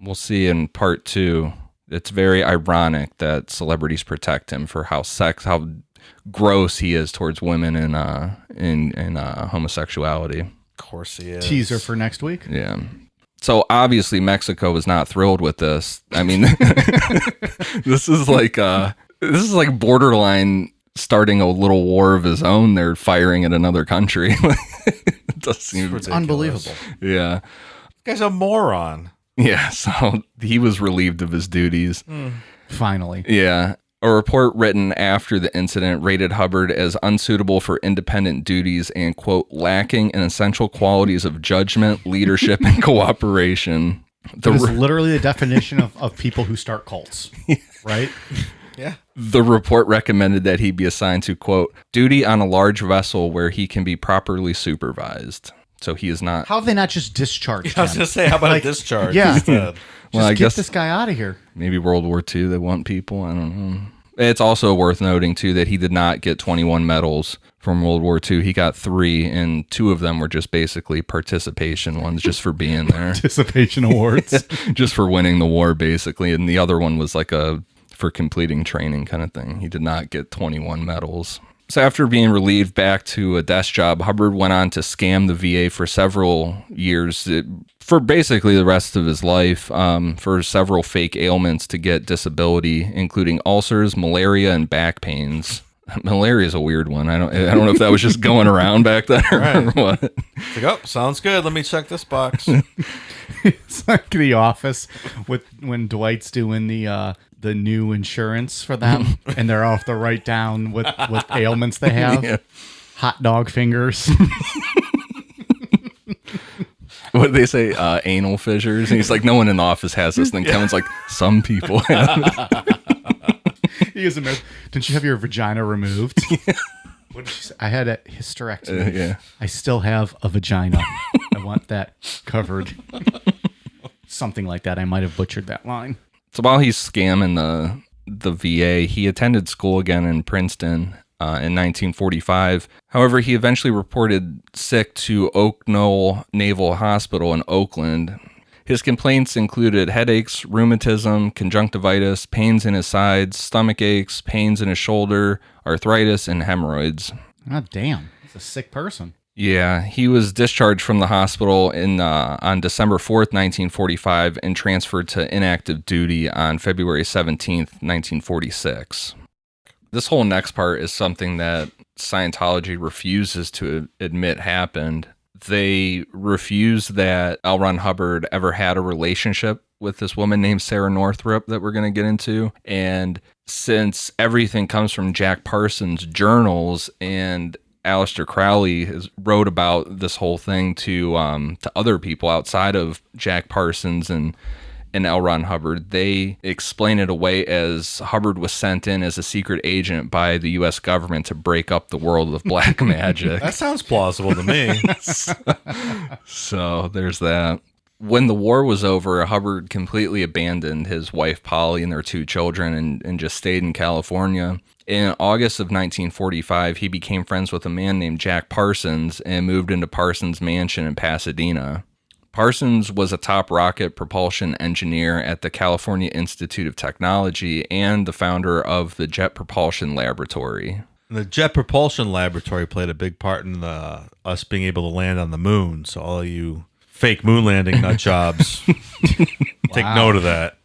We'll see in part 2. It's very ironic that celebrities protect him for how gross he is towards women and homosexuality. Of course he is. Teaser for next week. Yeah. So obviously Mexico was not thrilled with this. I mean, this is like borderline starting a little war of his own. They're firing at another country. It does seem It's unbelievable. Yeah. This guy's a moron. Yeah, so he was relieved of his duties. Finally. Yeah. A report written after the incident rated Hubbard as unsuitable for independent duties and, quote, lacking in essential qualities of judgment, leadership, and cooperation. That is literally the definition of people who start cults, right? Yeah. The report recommended that he be assigned to, quote, duty on a large vessel where he can be properly supervised. So he is not. How have they not just discharged I was him? going to say, how about a discharge yeah. instead? Well, I Get guess this guy out of here. maybe World War II, they want people. I don't know. It's also worth noting, too, that he did not get 21 medals from World War II. He got 3, and 2 of them were just basically participation ones, just for being there. Participation awards. Just for winning the war, basically. And the other one was like for completing training kind of thing. He did not get 21 medals. So after being relieved back to a desk job, Hubbard went on to scam the VA for several years, for basically the rest of his life, for several fake ailments to get disability, including ulcers, malaria, and back pains. Malaria is a weird one. I don't know if that was just going around back then or what. It's like, oh, sounds good. Let me check this box. It's like The Office with when Dwight's doing the new insurance for them, and they're off to write down what ailments they have. Yeah. Hot dog fingers. What did they say? Anal fissures? And he's like, no one in the office has this. And then Kevin's like, some people have it. He is amazing. Didn't you have your vagina removed? What did she say? I had a hysterectomy. Yeah. I still have a vagina. I want that covered. Something like that. I might have butchered that line. So while he's scamming the VA, he attended school again in Princeton in 1945. However, he eventually reported sick to Oak Knoll Naval Hospital in Oakland. His complaints included headaches, rheumatism, conjunctivitis, pains in his sides, stomach aches, pains in his shoulder, arthritis, and hemorrhoids. Oh, damn. He's a sick person. Yeah, he was discharged from the hospital on December 4th, 1945, and transferred to inactive duty on February 17th, 1946. This whole next part is something that Scientology refuses to admit happened. They refuse that L. Ron Hubbard ever had a relationship with this woman named Sarah Northrup that we're going to get into. And since everything comes from Jack Parsons' journals, and Aleister Crowley wrote about this whole thing to other people outside of Jack Parsons and L. Ron Hubbard, they explain it away as Hubbard was sent in as a secret agent by the U.S. government to break up the world of black magic. That sounds plausible to me. So there's that. When the war was over, Hubbard completely abandoned his wife Polly and their 2 children and just stayed in California. In August of 1945, he became friends with a man named Jack Parsons and moved into Parsons' mansion in Pasadena. Parsons was a top rocket propulsion engineer at the California Institute of Technology and the founder of the Jet Propulsion Laboratory. The Jet Propulsion Laboratory played a big part in us being able to land on the moon. So all you fake moon landing nut jobs, take note of that.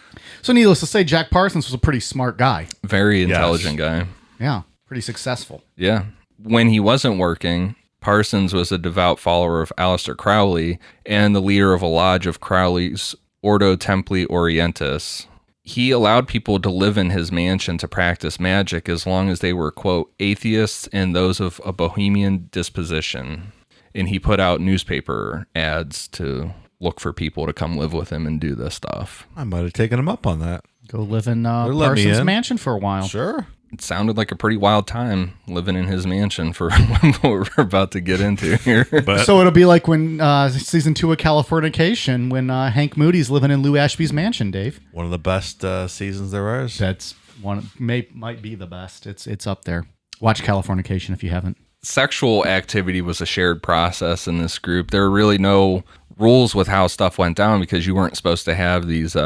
So needless to say, Jack Parsons was a pretty smart guy. Very intelligent guy. Yeah, pretty successful. Yeah. When he wasn't working, Parsons was a devout follower of Aleister Crowley and the leader of a lodge of Crowley's Ordo Templi Orientis. He allowed people to live in his mansion to practice magic as long as they were, quote, atheists and those of a bohemian disposition. And he put out newspaper ads to look for people to come live with him and do this stuff. I might have taken him up on that. Go live in let me Parsons' in. mansion for a while. Sure. It sounded like a pretty wild time living in his mansion for what we're about to get into here. But So it'll be like when season 2 of Californication, when Hank Moody's living in Lou Ashby's mansion, Dave. one of the best seasons there is. That's one might be the best. It's up there. Watch Californication if you haven't. Sexual activity was a shared process in this group. There were really no rules with how stuff went down because you weren't supposed to have these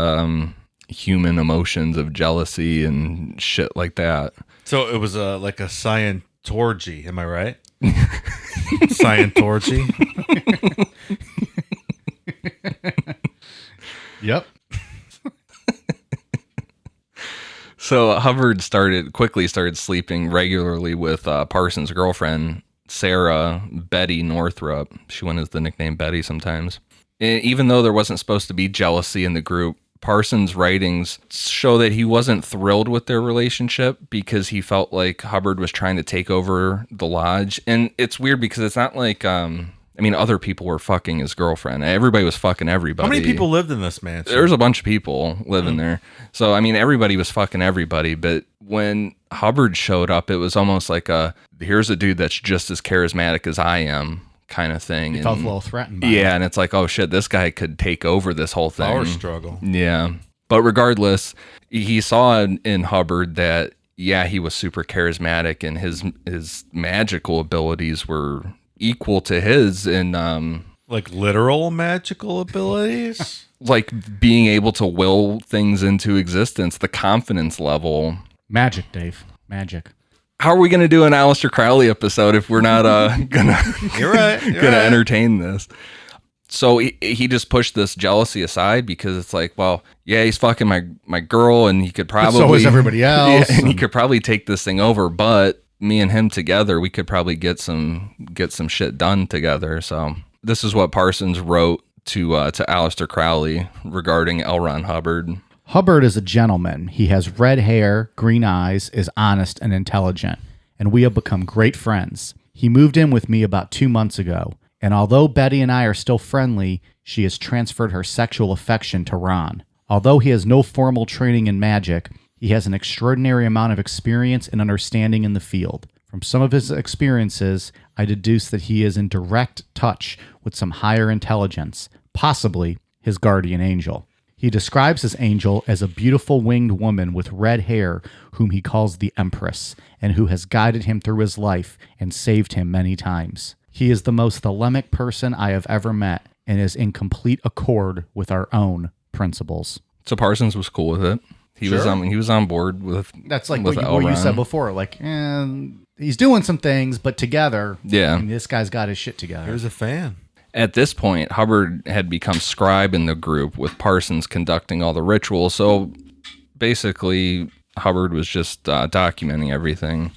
human emotions of jealousy and shit like that. So it was like a Scientology, am I right? Scientology. Yep. So Hubbard quickly started sleeping regularly with Parsons' girlfriend, Sarah Betty Northrup. She went as the nickname Betty sometimes. And even though there wasn't supposed to be jealousy in the group, Parsons' writings show that he wasn't thrilled with their relationship because he felt like Hubbard was trying to take over the lodge. And it's weird because it's not like, other people were fucking his girlfriend. Everybody was fucking everybody. How many people lived in this mansion? There's a bunch of people living there. So, everybody was fucking everybody. But when Hubbard showed up, it was almost like here's a dude that's just as charismatic as I am kind of thing. He felt a little threatened by Yeah, it. and it's like, oh shit, this guy could take over this whole thing. Power struggle. Yeah. But regardless, he saw in Hubbard that, yeah, he was super charismatic and his magical abilities were equal to his in Like literal magical abilities? like being able to will things into existence, the confidence level. Magic, Dave. Magic. How are we going to do an Aleister Crowley episode if we're not gonna You're right. gonna entertain this? So he just pushed this jealousy aside because it's like, well, yeah, he's fucking my girl, and he could probably So is everybody else. Yeah, and he could probably take this thing over, but me and him together, we could probably get some shit done together. So this is what Parsons wrote to Aleister Crowley regarding L. Ron Hubbard. Hubbard is a gentleman. He has red hair, green eyes, is honest and intelligent, and we have become great friends. He moved in with me about 2 months ago, and although Betty and I are still friendly, she has transferred her sexual affection to Ron. Although he has no formal training in magic, he has an extraordinary amount of experience and understanding in the field. From some of his experiences, I deduce that he is in direct touch with some higher intelligence, possibly his guardian angel. He describes his angel as a beautiful winged woman with red hair whom he calls the Empress, and who has guided him through his life and saved him many times. He is the most thelemic person I have ever met and is in complete accord with our own principles. So Parsons was cool with it. He was on board with That's like with what L. you Ron. said before. Like, he's doing some things, but together, Yeah. I mean, this guy's got his shit together. He was a fan. At this point, Hubbard had become scribe in the group, with Parsons conducting all the rituals. So basically, Hubbard was just documenting everything.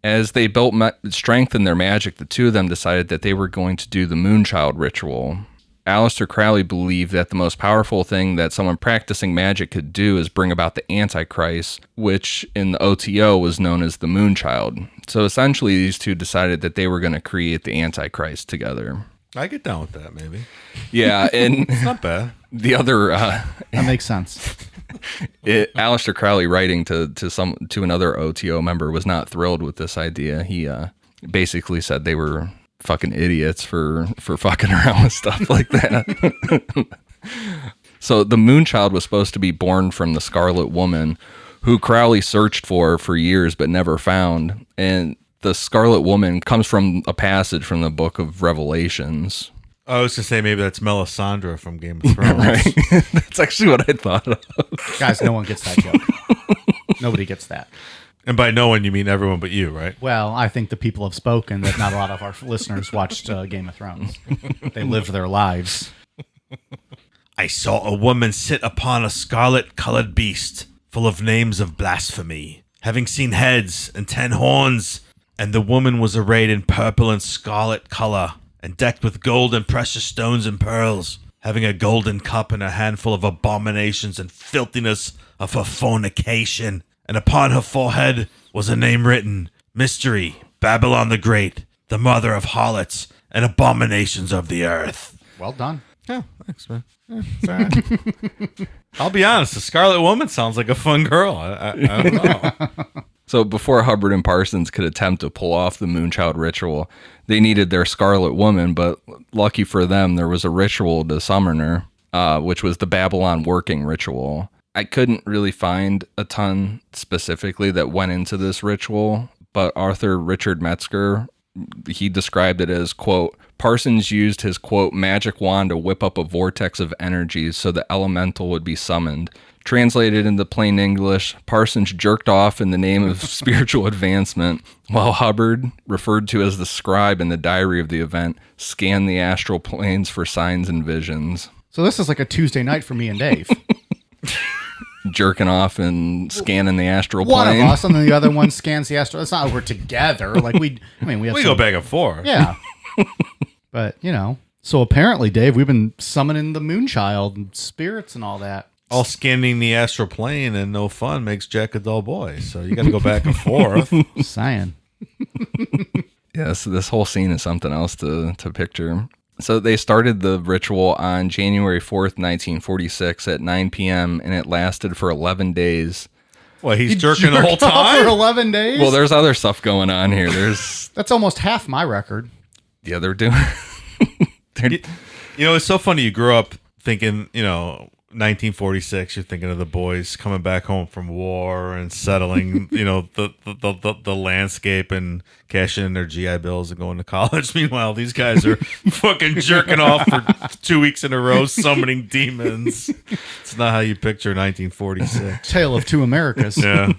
As they built strength in their magic, the two of them decided that they were going to do the Moonchild ritual. Aleister Crowley believed that the most powerful thing that someone practicing magic could do is bring about the Antichrist, which in the OTO was known as the Moonchild. So essentially, these two decided that they were going to create the Antichrist together. I get down with that, maybe. Yeah, and It's not bad. the other That makes sense. Aleister Crowley writing to another OTO member was not thrilled with this idea. He basically said they were fucking idiots for fucking around with stuff like that. So the Moonchild was supposed to be born from the Scarlet Woman, who Crowley searched for years but never found. And the Scarlet Woman comes from a passage from the Book of Revelations. I was to say maybe that's Melisandre from Game of Thrones. Right? That's actually what I thought of. Guys, no one gets that joke. Nobody gets that. And by no one, you mean everyone but you, right? Well, I think the people have spoken that not a lot of our listeners watched Game of Thrones. They lived their lives. I saw a woman sit upon a scarlet-colored beast, full of names of blasphemy, having seen heads and 10 horns, and the woman was arrayed in purple and scarlet color, and decked with gold and precious stones and pearls, having a golden cup and a handful of abominations and filthiness of her fornication, and upon her forehead was a name written, Mystery, Babylon the Great, the mother of harlots and abominations of the earth. Well done. Yeah, thanks, man. Yeah, it's all right. I'll be honest, the Scarlet Woman sounds like a fun girl. I don't know. So before Hubbard and Parsons could attempt to pull off the Moonchild ritual, they needed their Scarlet Woman, but lucky for them, there was a ritual to summon her, which was the Babylon working ritual. I couldn't really find a ton specifically that went into this ritual, but Arthur Richard Metzger, he described it as, quote, Parsons used his, quote, magic wand to whip up a vortex of energy so the elemental would be summoned. Translated into plain English, Parsons jerked off in the name of spiritual advancement, while Hubbard, referred to as the scribe in the diary of the event, scanned the astral planes for signs and visions. So this is like a Tuesday night for me and Dave. Jerking off and scanning the astral One plane. of us, and then the other one scans the astral. It's not like we're together. Like we have We some, go back and forth. Yeah. But, so apparently, Dave, we've been summoning the Moonchild and spirits and all that. All scanning the astral plane and no fun makes Jack a dull boy. So you got to go back and forth. Saying. Yeah, so this whole scene is something else to picture. So they started the ritual on January 4th, 1946 at 9 p.m., and it lasted for 11 days. Well, he's jerking the whole Jerked off time? for 11 days? Well, there's other stuff going on here. That's almost half my record. Yeah, they're doing... It's so funny. You grew up thinking, 1946, you're thinking of the boys coming back home from war and settling, the landscape and cashing in their GI Bills and going to college. Meanwhile, these guys are fucking jerking off for 2 weeks in a row, summoning demons. It's not how you picture 1946. Tale of Two Americas. Yeah.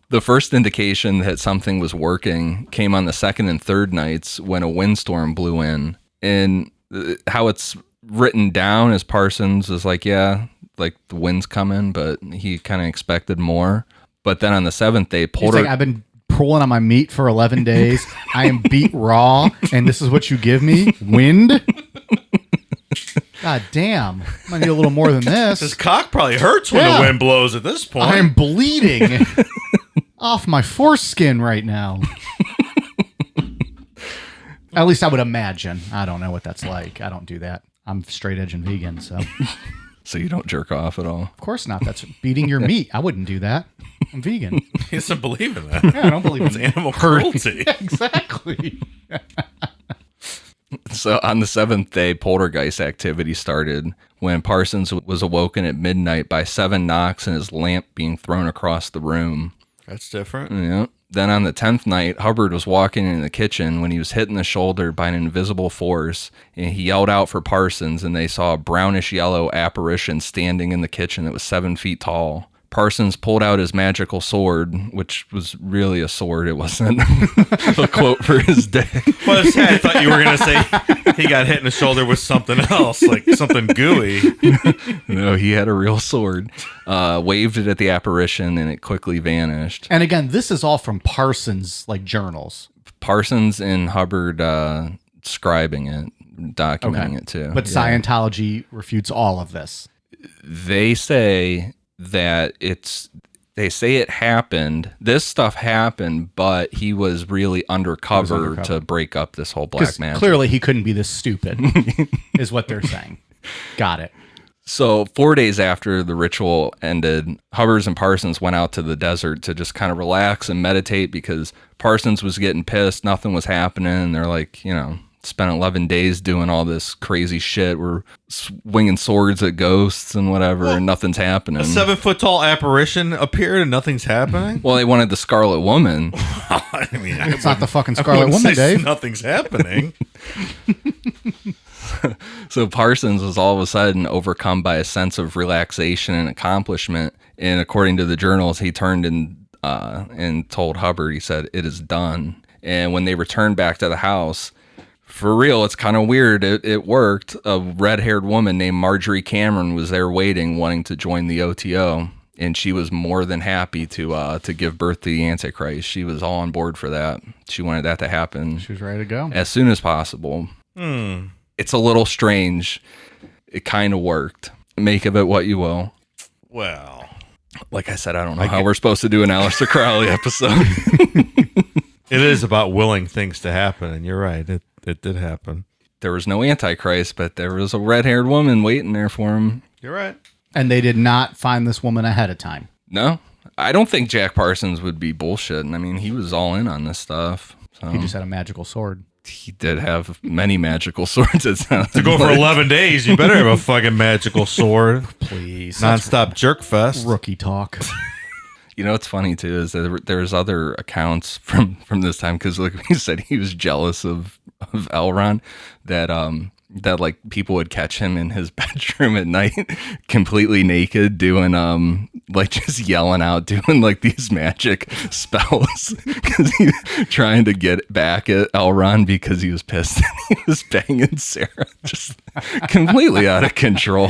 The first indication that something was working came on the second and third nights when a windstorm blew in. And how it's written down as Parsons is like, yeah, like the wind's coming, but he kind of expected more. But then on the seventh day, He's like, I've been pulling on my meat for 11 days. I am beat raw, and this is what you give me? Wind? God damn. I might need a little more than His this. cock probably hurts when the wind blows at this point. I am bleeding off my foreskin right now. At least I would imagine. I don't know what that's like. I don't do that. I'm straight edge and vegan, so. So you don't jerk off at all. Of course not. That's beating your meat. I wouldn't do that. I'm vegan. He doesn't believe in that. Yeah, I don't believe It's in animal cruelty. Exactly. So on the seventh day, poltergeist activity started when Parsons was awoken at midnight by 7 knocks and his lamp being thrown across the room. That's different. Yeah. Then on the 10th night, Hubbard was walking in the kitchen when he was hit in the shoulder by an invisible force, and he yelled out for Parsons, and they saw a brownish yellow apparition standing in the kitchen that was 7 feet tall. Parsons pulled out his magical sword, which was really a sword. It wasn't a quote for his day. Well, I thought you were going to say he got hit in the shoulder with something else, like something gooey. No, he had a real sword. Waved it at the apparition, and it quickly vanished. And again, this is all from Parsons' journals. Parsons and Hubbard scribing it, documenting it too. But Scientology refutes all of this. They say that they say it happened. This stuff happened, but he was really undercover to break up this whole black magic. Clearly he couldn't be this stupid, is what they're saying. Got it. So 4 days after the ritual ended, Hubbard and Parsons went out to the desert to just kind of relax and meditate because Parsons was getting pissed. Nothing was happening. And they're like, spent 11 days doing all this crazy shit. We're swinging swords at ghosts and whatever, and nothing's happening. A 7-foot tall apparition appeared and nothing's happening? Well, they wanted the Scarlet Woman. I mean, It's not the fucking Scarlet Woman, Dave. Nothing's happening. So Parsons was all of a sudden overcome by a sense of relaxation and accomplishment. And according to the journals, he turned and told Hubbard, he said, "It is done." And when they returned back to the house, For real, it's kind of weird. It worked. A red-haired woman named Marjorie Cameron was there waiting, wanting to join the OTO, and she was more than happy to give birth to the Antichrist. She was all on board for that. She wanted that to happen. She was ready to go as soon as possible. It's a little strange. It kind of worked. Make of it what you will. Well, like I said, I don't know how we're supposed to do an Aleister Crowley episode. It is about willing things to happen, and you're right. It did happen. There was no Antichrist, but there was a red-haired woman waiting there for him. You're right. and they did not find this woman ahead of time. No, I don't think Jack Parsons would be bullshitting. I mean, he was all in on this stuff. So. He just had a magical sword. He did have many magical swords. To go for 11 days, you better have a fucking magical sword. Please. Nonstop jerk fest. Rookie talk. You know what's funny too is that there's other accounts from this time, because like he said, he was jealous of Elron, that like people would catch him in his bedroom at night completely naked doing like just yelling out, doing like these magic spells because he trying to get back at Elron because he was pissed that he was banging Sarah, just completely out of control.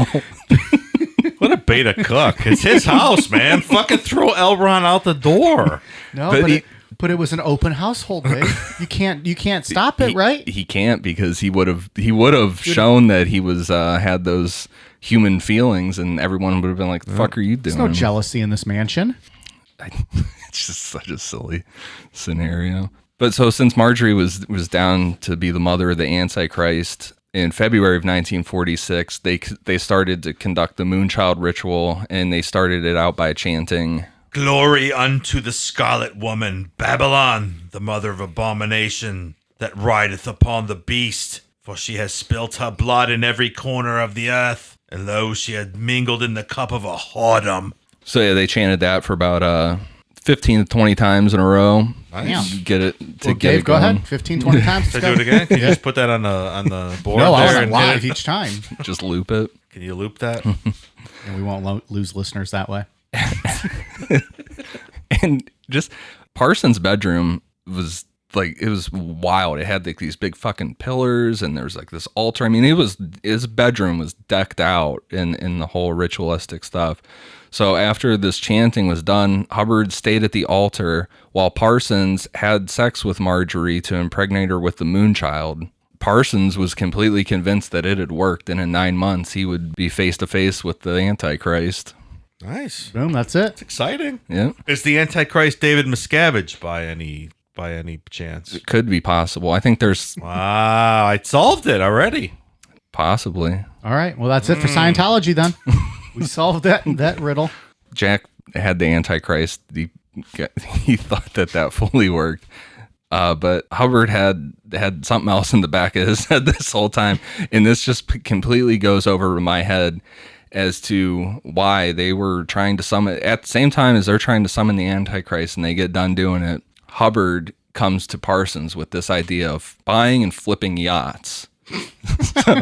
What a beta cook. It's his house, man. Fucking throw Elron out the door. No, But but it was an open household, Dave. You can't stop it, right? He can't, because he would have shown that he was had those human feelings, and everyone would have been like, "The fuck are you doing?" There's no jealousy in this mansion. It's just such a silly scenario. But so since Marjorie was down to be the mother of the Antichrist, in February of 1946, they started to conduct the Moonchild ritual, and they started it out by chanting, "Glory unto the scarlet woman, Babylon, the mother of abomination, that rideth upon the beast. For she has spilt her blood in every corner of the earth, and lo, she had mingled in the cup of a whoredom." So yeah, they chanted that for about 15 to 20 times in a row. Nice. Get it to get Dave, it go going. ahead. 15, 20 times. Should I do it again? Can you just put that on the board? No, I there want and live hit it? each time. Just loop it. Can you loop that? And we won't lose listeners that way. And just Parsons' bedroom was like, it was wild. It had like these big fucking pillars, and there's like this altar. I mean, his bedroom was decked out in the whole ritualistic stuff. So after this chanting was done, Hubbard stayed at the altar while Parsons had sex with Marjorie to impregnate her with the Moonchild. Parsons was completely convinced that it had worked, and in 9 months he would be face to face with the Antichrist. Nice. Boom, that's it. Exciting. Yeah, Is the Antichrist David Miscavige by any chance? it could be possible. I think there's Wow, I solved it already. possibly. All right. Well, that's it for Scientology then. We solved that riddle. Jack had the Antichrist. He thought that fully worked. But Hubbard had something else in the back of his head this whole time. And this just completely goes over my head as to why they were trying to summon, at the same time as they're trying to summon the Antichrist and they get done doing it, Hubbard comes to Parsons with this idea of buying and flipping yachts. So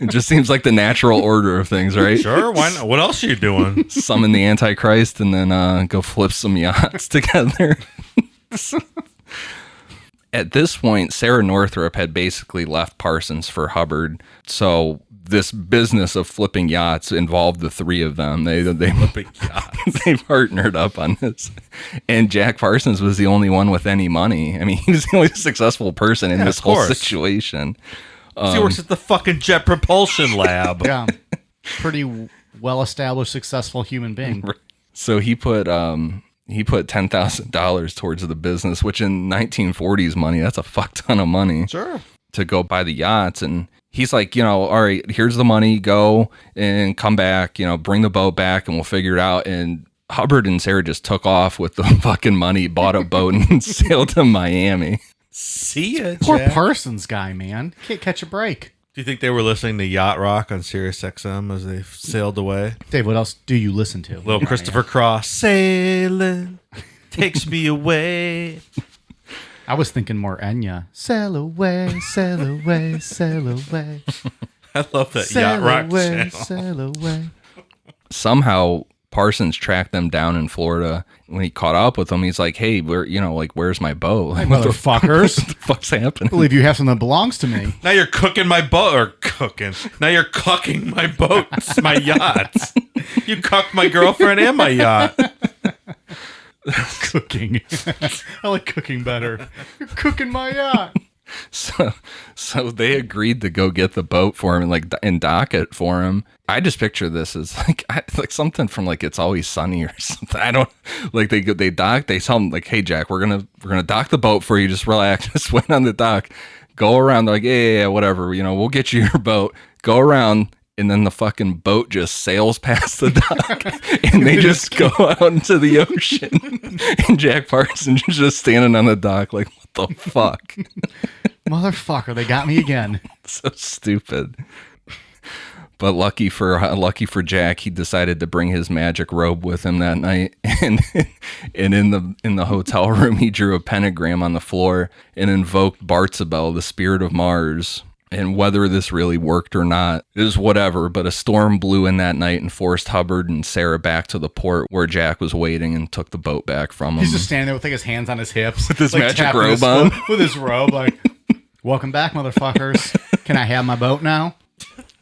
it just seems like the natural order of things, right? Sure, why not? What else are you doing? Summon the Antichrist and then go flip some yachts together. At this point, Sarah Northrup had basically left Parsons for Hubbard. So this business of flipping yachts involved the three of them. They they partnered up on this. And Jack Parsons was the only one with any money. I mean, he was the only successful person in this whole situation. He works at the fucking Jet Propulsion Lab. Yeah. Pretty well-established, successful human being. So he put $10,000 towards the business, which in 1940s money, that's a fuck ton of money. Sure. To go buy the yachts. And he's like, all right, here's the money, go and come back, bring the boat back and we'll figure it out. And Hubbard and Sarah just took off with the fucking money, bought a boat and sailed to Miami. See ya, Poor Jack. Parsons guy, man. Can't catch a break. Do you think they were listening to Yacht Rock on Sirius XM as they sailed away? Dave, what else do you listen to? Little Christopher Cross. Sailing takes me away. I was thinking more Enya. Sail away, sail away, sail away. I love that Sail Yacht Rock away, channel. sail away. Somehow Parsons tracked them down in Florida. When he caught up with them, he's like, "Hey, where's my boat? Hey, motherfuckers. What the fuck's happening? I believe you have something that belongs to me. Now you're cooking my boat, or cooking. Now you're cucking my boats, my yachts. You cucked my girlfriend and my yacht. Cooking. I like cooking better. You're cooking my yacht. So they agreed to go get the boat for him and dock it for him. I just picture this as like something from like It's Always Sunny or something. I don't like they dock. They tell him like, "Hey Jack, we're gonna dock the boat for you. Just relax. Just wait on the dock. Go around." They're like, yeah, whatever. We'll get you your boat. Go around. And then the fucking boat just sails past the dock, and they just go out into the ocean. And Jack Parsons is just standing on the dock, like, what the fuck? Motherfucker, they got me again. So stupid. But lucky for Jack, he decided to bring his magic robe with him that night, and in the hotel room, he drew a pentagram on the floor and invoked Bartzabel, the spirit of Mars. And whether this really worked or not is whatever, but a storm blew in that night and forced Hubbard and Sarah back to the port where Jack was waiting and took the boat back from him. He's just standing there with like his hands on his hips. With his like, magic robe on. With his robe, like, welcome back, motherfuckers. Can I have my boat now?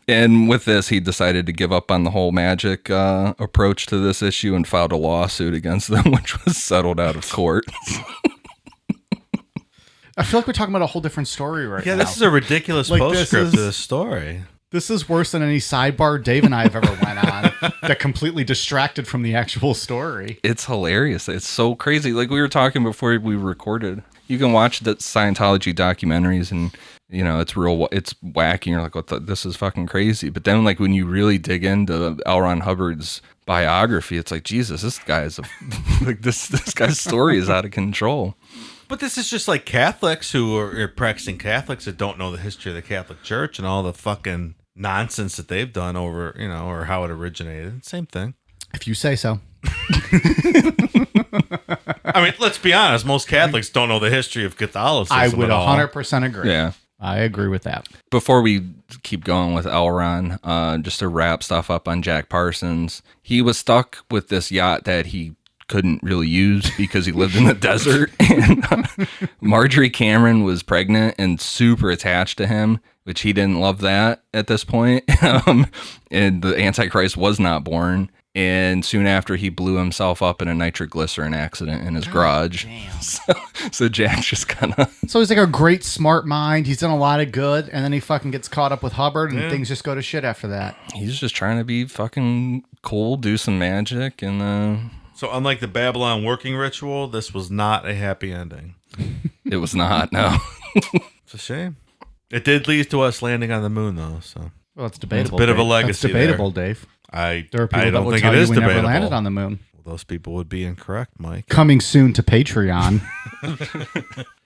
And with this, he decided to give up on the whole magic approach to this issue and filed a lawsuit against them, which was settled out of court. I feel like we're talking about a whole different story right now. Yeah, this is a ridiculous postscript to this story. This is worse than any sidebar Dave and I have ever went on that completely distracted from the actual story. It's hilarious. It's so crazy. Like we were talking before we recorded. You can watch the Scientology documentaries and, it's wacky. You're like, this is fucking crazy. But then like when you really dig into L. Ron Hubbard's biography, it's like, Jesus, this guy is this guy's story is out of control. But this is just like Catholics who are practicing Catholics that don't know the history of the Catholic Church and all the fucking nonsense that they've done over, or how it originated. Same thing. If you say so. I mean, let's be honest. Most Catholics don't know the history of Catholicism. I would 100% agree. Yeah. I agree with that. Before we keep going with L. Ron, just to wrap stuff up on Jack Parsons, he was stuck with this yacht that he couldn't really use because he lived in the desert. And Marjorie Cameron was pregnant and super attached to him, which he didn't love that at this point. And the Antichrist was not born. And soon after, he blew himself up in a nitroglycerin accident in his garage. So Jack's just kind of... So he's like a great, smart mind. He's done a lot of good. And then he fucking gets caught up with Hubbard and things just go to shit after that. He's just trying to be fucking cool, do some magic, and... So unlike the Babylon working ritual, this was not a happy ending. It was not, no. It's a shame. It did lead to us landing on the moon, though. So well, it's debatable. It's a bit of a Dave. legacy. That's debatable, there. Dave. There are people I that don't will think tell it you is we debatable. never landed on the moon. Well, those people would be incorrect, Mike. Coming soon to Patreon.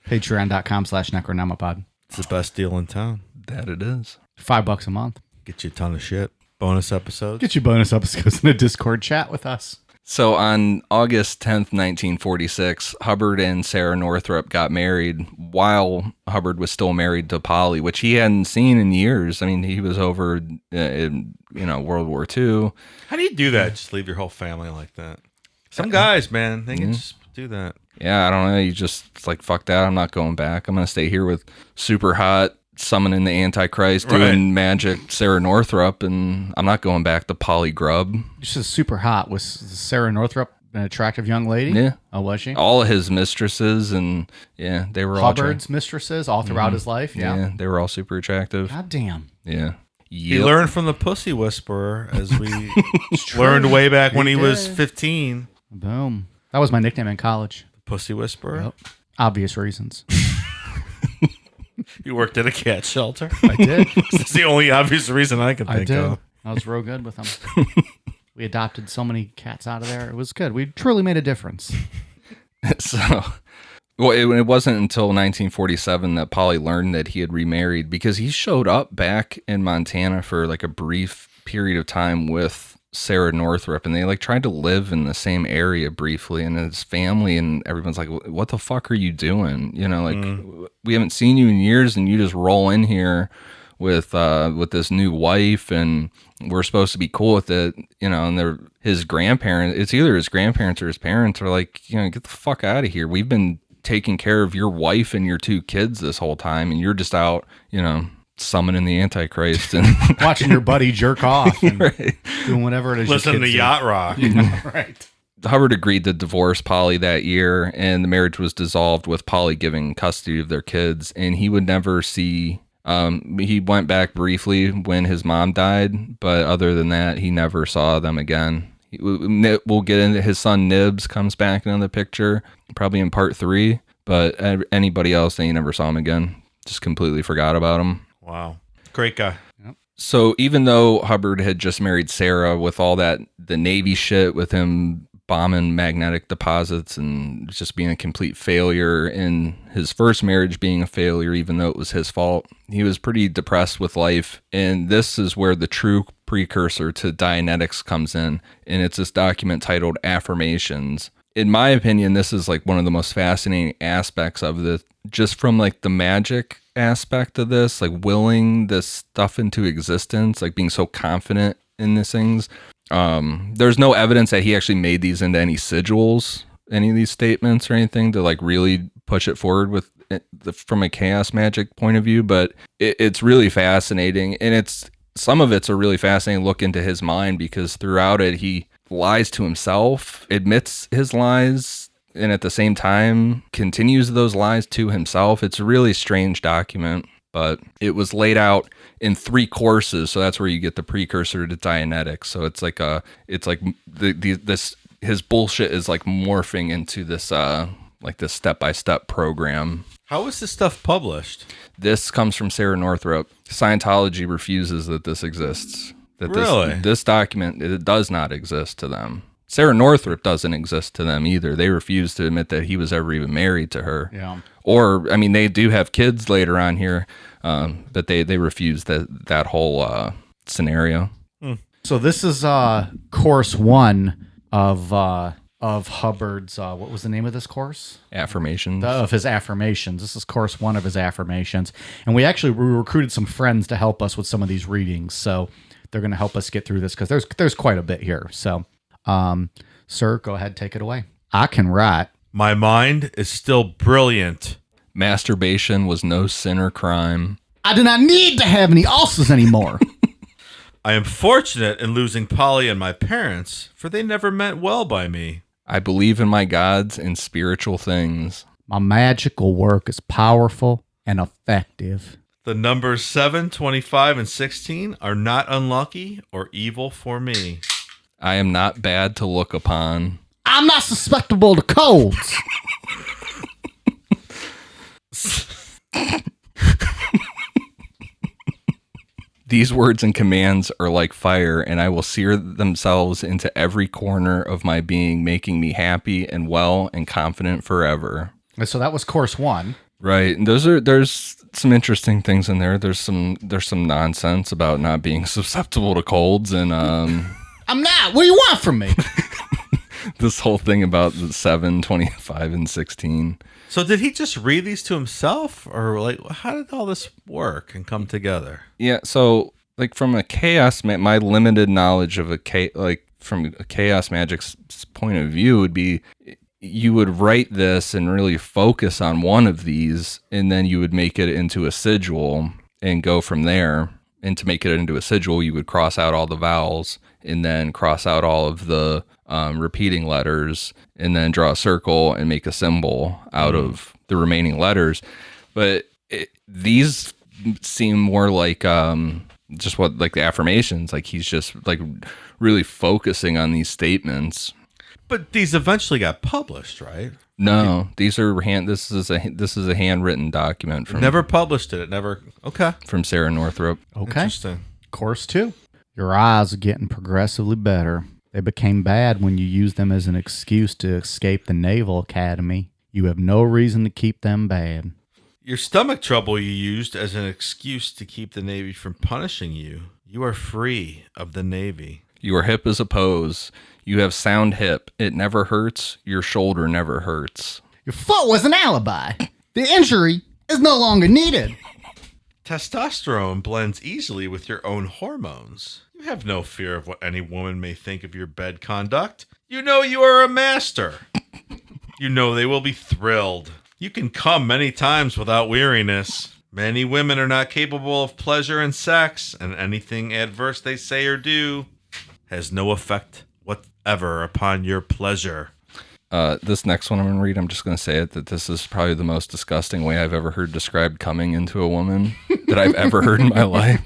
Patreon.com/Necronomipod. It's the best deal in town. That it is. $5 a month. Get you a ton of shit. Bonus episodes. Get you bonus episodes in a Discord chat with us. So on August 10th, 1946, Hubbard and Sarah Northrop got married while Hubbard was still married to Polly, which he hadn't seen in years. I mean, he was over in World War II. How do you do that? Just leave your whole family like that? Some guys, man, they can just do that. Yeah, I don't know. You just, it's like, fuck that. I'm not going back. I'm going to stay here with super hot, summoning the Antichrist, doing magic Sarah Northrop, and I'm not going back to Polly Grubb. This is super hot. Was Sarah Northrop an attractive young lady? Yeah. Oh, was she? All of his mistresses, and yeah, they were Hubbard's mistresses all throughout his life. Yeah, they were all super attractive. God damn. Yeah. He learned from the Pussy Whisperer, as we learned way back when he was 15. Boom. That was my nickname in college. Pussy Whisperer? Yep. Obvious reasons. You worked at a cat shelter? I did. That's the only obvious reason I can think of. I was real good with them. We adopted so many cats out of there. It was good. We truly made a difference. So, well, it wasn't until 1947 that Polly learned that he had remarried, because he showed up back in Montana for like a brief period of time with Sarah Northrop, and they like tried to live in the same area briefly, and his family and everyone's like, what the fuck are you doing? We haven't seen you in years, and you just roll in here with this new wife, and we're supposed to be cool with it, you know, and his grandparents, it's either his grandparents or his parents are like, you know, get the fuck out of here. We've been taking care of your wife and your 2 kids this whole time, and you're just out, you know, summoning the Antichrist and watching your buddy jerk off and right. doing whatever it is. Listen to yacht rock. Right. Hubbard agreed to divorce Polly that year, and the marriage was dissolved with Polly giving custody of their kids, and he would never see. He went back briefly when his mom died, but other than that, he never saw them again. We'll get into his son Nibs comes back into the picture, probably in part 3, but anybody else, they never saw him again. Just completely forgot about him. Wow. Great guy. So even though Hubbard had just married Sarah, with all that, the Navy shit with him bombing magnetic deposits and just being a complete failure, in his first marriage being a failure, even though it was his fault, he was pretty depressed with life. And this is where the true precursor to Dianetics comes in. And it's this document titled Affirmations. In my opinion, this is like one of the most fascinating aspects of this, just from like the magic aspect of this, like willing this stuff into existence, like being so confident in these things. There's no evidence that he actually made these into any sigils, any of these statements or anything to like really push it forward with from a chaos magic point of view, but it's really fascinating. And some of it's a really fascinating look into his mind, because throughout it, he lies to himself, admits his lies, and at the same time continues those lies to himself. It's a really strange document, but it was laid out in 3 courses, so that's where you get the precursor to Dianetics. So it's like this his bullshit is like morphing into this like this step-by-step program. How is this stuff published? This comes from Sarah Northrop. Scientology refuses that this exists. Really? This document, it does not exist to them. Sarah Northrop doesn't exist to them either. They refuse to admit that he was ever even married to her. Yeah. Or, I mean, they do have kids later on here, but they refuse that whole scenario. So this is course 1 of Hubbard's. What was the name of this course? Affirmations. Of his affirmations. This is course 1 of his affirmations, and we recruited some friends to help us with some of these readings. So they're going to help us get through this, because there's quite a bit here. So, sir, go ahead, take it away. I can write. My mind is still brilliant. Masturbation was no sin or crime. I do not need to have any ulcers anymore. I am fortunate in losing Polly and my parents, for they never meant well by me. I believe in my gods and spiritual things. My magical work is powerful and effective. The numbers 7, 25, and 16 are not unlucky or evil for me. I am not bad to look upon. I'm not susceptible to colds. These words and commands are like fire, and I will sear themselves into every corner of my being, making me happy and well and confident forever. So that was course 1. Right. And there's some interesting things in there. There's some nonsense about not being susceptible to colds, and I'm not. What do you want from me? this whole thing about the 7, 25, and 16. So did he just read these to himself, or like how did all this work and come together? Yeah, so like from a chaos, my limited knowledge of from a chaos magic's point of view would be, you would write this and really focus on one of these, and then you would make it into a sigil and go from there. And to make it into a sigil, you would cross out all the vowels and then cross out all of the repeating letters, and then draw a circle and make a symbol out of the remaining letters. But these seem more like just what, like the affirmations, like he's just like really focusing on these statements. But these eventually got published, right? No, these are this is a handwritten document from Never published it. It never. Okay. from Sarah Northrop. Okay. Interesting. Course 2. Your eyes are getting progressively better. They became bad when you used them as an excuse to escape the Naval Academy. You have no reason to keep them bad. Your stomach trouble you used as an excuse to keep the Navy from punishing you. You are free of the Navy. Your hip is a pose. You have sound hip. It never hurts. Your shoulder never hurts. Your foot was an alibi. The injury is no longer needed. Testosterone blends easily with your own hormones. You have no fear of what any woman may think of your bed conduct. You know you are a master. You know they will be thrilled. You can come many times without weariness. Many women are not capable of pleasure and sex, and anything adverse they say or do has no effect whatever upon your pleasure. This next one I'm going to read, I'm just going to say it, that this is probably the most disgusting way I've ever heard described coming into a woman that I've ever heard in my life.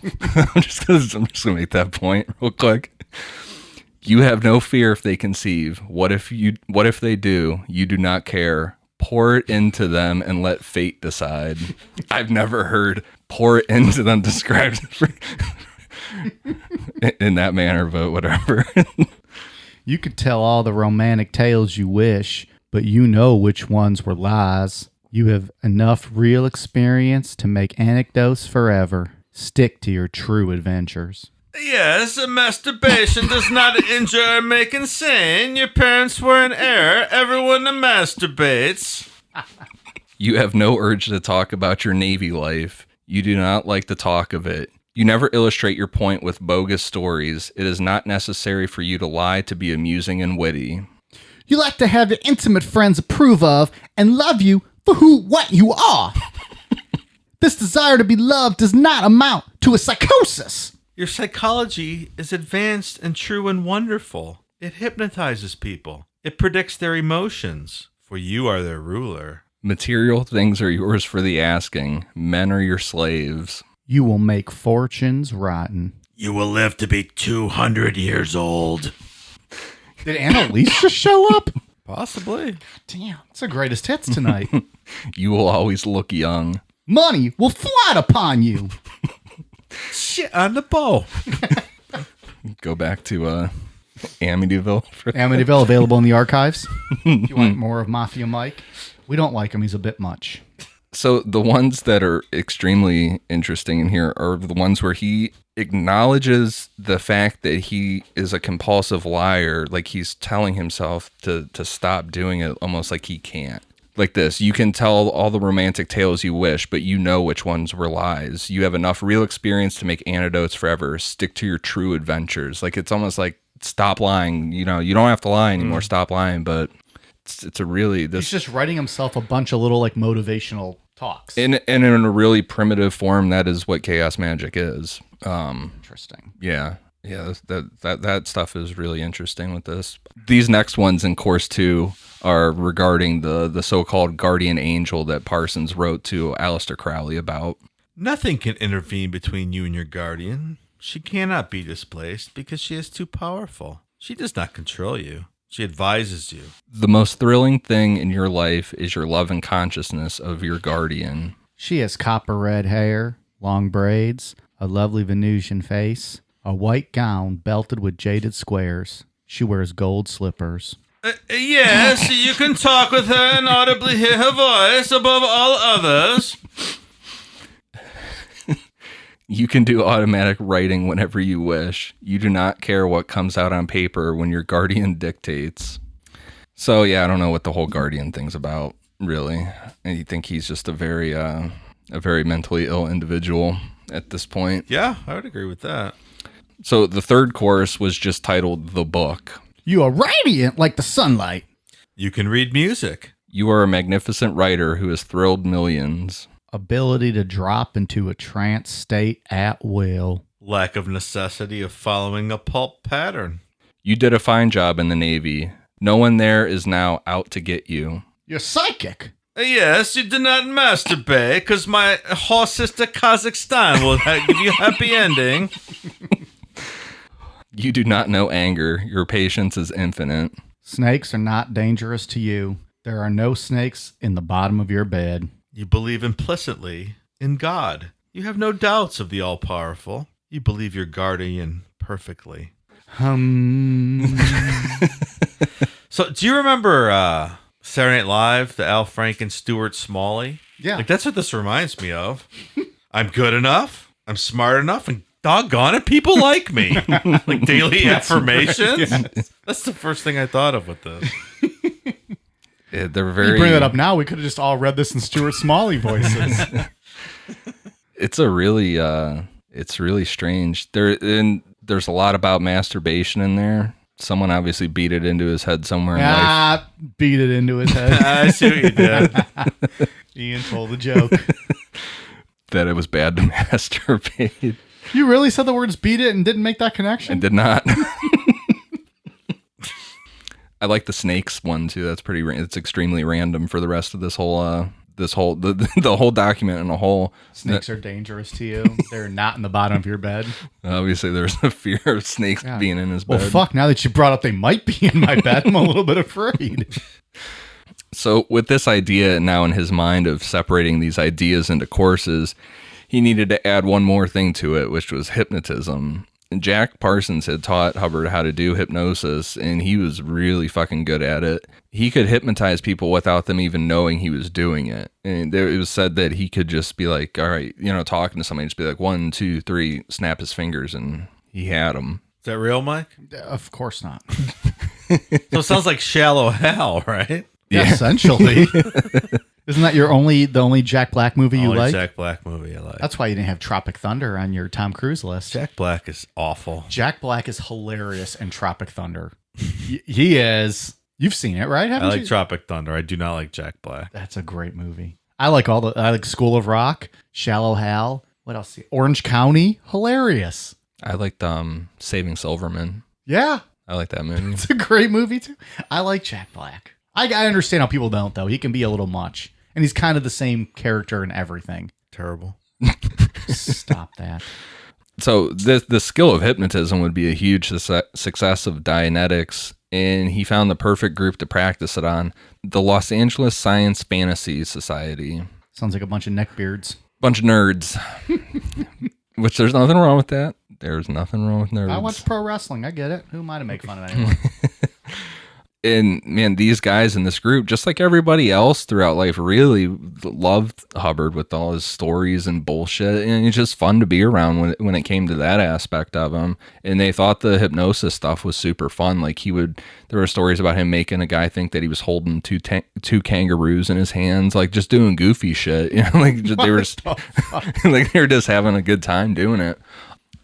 I'm just going to make that point real quick. You have no fear if they conceive. What if they do? You do not care. Pour it into them and let fate decide. I've never heard pour it into them described in that manner, but whatever. You could tell all the romantic tales you wish, but you know which ones were lies. You have enough real experience to make anecdotes forever. Stick to your true adventures. Yes, masturbation does not injure or make insane. Your parents were in error. Everyone masturbates. You have no urge to talk about your Navy life. You do not like the talk of it. You never illustrate your point with bogus stories. It is not necessary for you to lie to be amusing and witty. You like to have your intimate friends approve of and love you for what you are. This desire to be loved does not amount to a psychosis. Your psychology is advanced and true and wonderful. It hypnotizes people. It predicts their emotions, for you are their ruler. Material things are yours for the asking. Men are your slaves. You will make fortunes rotten. You will live to be 200 years old. Did Annalise just show up? Possibly. Damn, it's the greatest hits tonight. You will always look young. Money will flood upon you. Shit on the bow. Go back to Amityville. Amityville available in the archives. If you want more of Mafia Mike. We don't like him. He's a bit much. So the ones that are extremely interesting in here are the ones where he acknowledges the fact that he is a compulsive liar. Like he's telling himself to stop doing it, almost like he can't. Like this, you can tell all the romantic tales you wish, but you know which ones were lies. You have enough real experience to make anecdotes forever. Stick to your true adventures. Like it's almost like stop lying. You know, you don't have to lie anymore. Stop lying, but it's a really he's just writing himself a bunch of little like motivational talks. In a really primitive form. That is what chaos magic is. Interesting. Yeah. Yeah, that stuff is really interesting with this. These next ones in course 2 are regarding the so-called guardian angel that Parsons wrote to Aleister Crowley about. Nothing can intervene between you and your guardian. She cannot be displaced because she is too powerful. She does not control you. She advises you. The most thrilling thing in your life is your love and consciousness of your guardian. She has copper red hair, long braids, a lovely Venusian face, a white gown belted with jaded squares. She wears gold slippers. Yes, you can talk with her and audibly hear her voice above all others. You can do automatic writing whenever you wish. You do not care what comes out on paper when your guardian dictates. So yeah, I don't know what the whole guardian thing's about, really. And you think he's just a very mentally ill individual at this point. Yeah, I would agree with that. So the third course was just titled The Book. You are radiant like the sunlight. You can read music. You are a magnificent writer who has thrilled millions. Ability to drop into a trance state at will. Lack of necessity of following a pulp pattern. You did a fine job in the Navy. No one there is now out to get you. You're psychic. Yes, you do not masturbate because my horse sister Kazakhstan will give you a happy ending. You do not know anger. Your patience is infinite. Snakes are not dangerous to you. There are no snakes in the bottom of your bed. You believe implicitly in God. You have no doubts of the all-powerful. You believe your guardian perfectly. So, do you remember Saturday Night Live, the Al Franken, Stuart Smalley? Yeah. Like, that's what this reminds me of. I'm good enough. I'm smart enough. And doggone it, people like me. Like daily affirmations. Yeah. That's the first thing I thought of with this. Yeah, they're very. You bring that up now, we could have just all read this in Stuart Smalley voices. It's really strange. There's a lot about masturbation in there. Someone obviously beat it into his head somewhere in life. Beat it into his head. I see what you did. Ian told the joke. That it was bad to masturbate. You really said the words beat it and didn't make that connection? I did not. I like the snakes one too. That's it's extremely random for the rest of this whole the whole document and a whole. Snakes are dangerous to you. They're not in the bottom of your bed. Obviously, there's a fear of snakes being in his bed. Well, fuck, now that you brought up they might be in my bed, I'm a little bit afraid. So with this idea now in his mind of separating these ideas into courses, he needed to add one more thing to it, which was hypnotism. And Jack Parsons had taught Hubbard how to do hypnosis, and he was really fucking good at it. He could hypnotize people without them even knowing he was doing it. And it was said that he could just be like, all right, talking to somebody, just be like, 1, 2, 3, snap his fingers, and he had them. Is that real, Mike? Of course not. So it sounds like Shallow Hal, right? Yeah, essentially. Isn't that the only Jack Black movie you like? Jack Black movie I like. That's why you didn't have Tropic Thunder on your Tom Cruise list. Jack Black is awful. Jack Black is hilarious in Tropic Thunder. He is. You've seen it, right? I like Tropic Thunder. I do not like Jack Black. That's a great movie. I like School of Rock, Shallow Hal. What else? Orange County, hilarious. I liked Saving Silverman. Yeah. I like that movie. It's a great movie too. I like Jack Black. I understand how people don't, though. He can be a little much. And he's kind of the same character in everything. Terrible. Stop that. So the skill of hypnotism would be a huge success of Dianetics, and he found the perfect group to practice it on, the Los Angeles Science Fantasy Society. Sounds like a bunch of neckbeards. Bunch of nerds. Which there's nothing wrong with that. There's nothing wrong with nerds. I watch pro wrestling. I get it. Who am I to make fun of anyone? And man, these guys in this group, just like everybody else throughout life, really loved Hubbard with all his stories and bullshit. And it's just fun to be around when it came to that aspect of him. And they thought the hypnosis stuff was super fun. Like there were stories about him making a guy think that he was holding two kangaroos in his hands, like just doing goofy shit. Like they were just, like they were just having a good time doing it.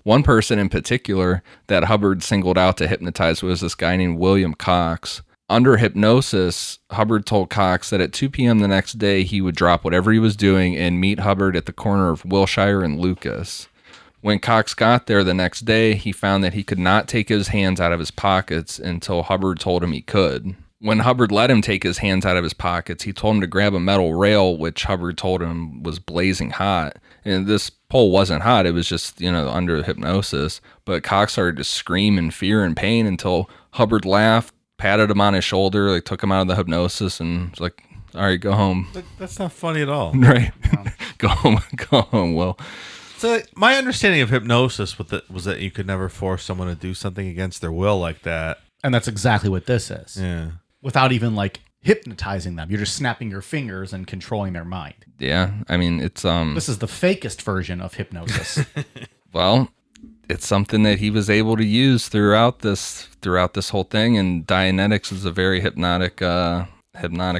One person in particular that Hubbard singled out to hypnotize was this guy named William Cox. Under hypnosis, Hubbard told Cox that at 2 p.m. the next day, he would drop whatever he was doing and meet Hubbard at the corner of Wilshire and Lucas. When Cox got there the next day, he found that he could not take his hands out of his pockets until Hubbard told him he could. When Hubbard let him take his hands out of his pockets, he told him to grab a metal rail, which Hubbard told him was blazing hot. And this pole wasn't hot, it was just, under hypnosis. But Cox started to scream in fear and pain until Hubbard laughed, patted him on his shoulder, like took him out of the hypnosis, and was like, all right, go home. That's not funny at all. Right. No. Go home, Will. So my understanding of hypnosis was that you could never force someone to do something against their will like that. And that's exactly what this is. Yeah. Without even hypnotizing them. You're just snapping your fingers and controlling their mind. Yeah. I mean, it's This is the fakest version of hypnosis. Well, it's something that he was able to use throughout this whole thing, and Dianetics is a very hypnotic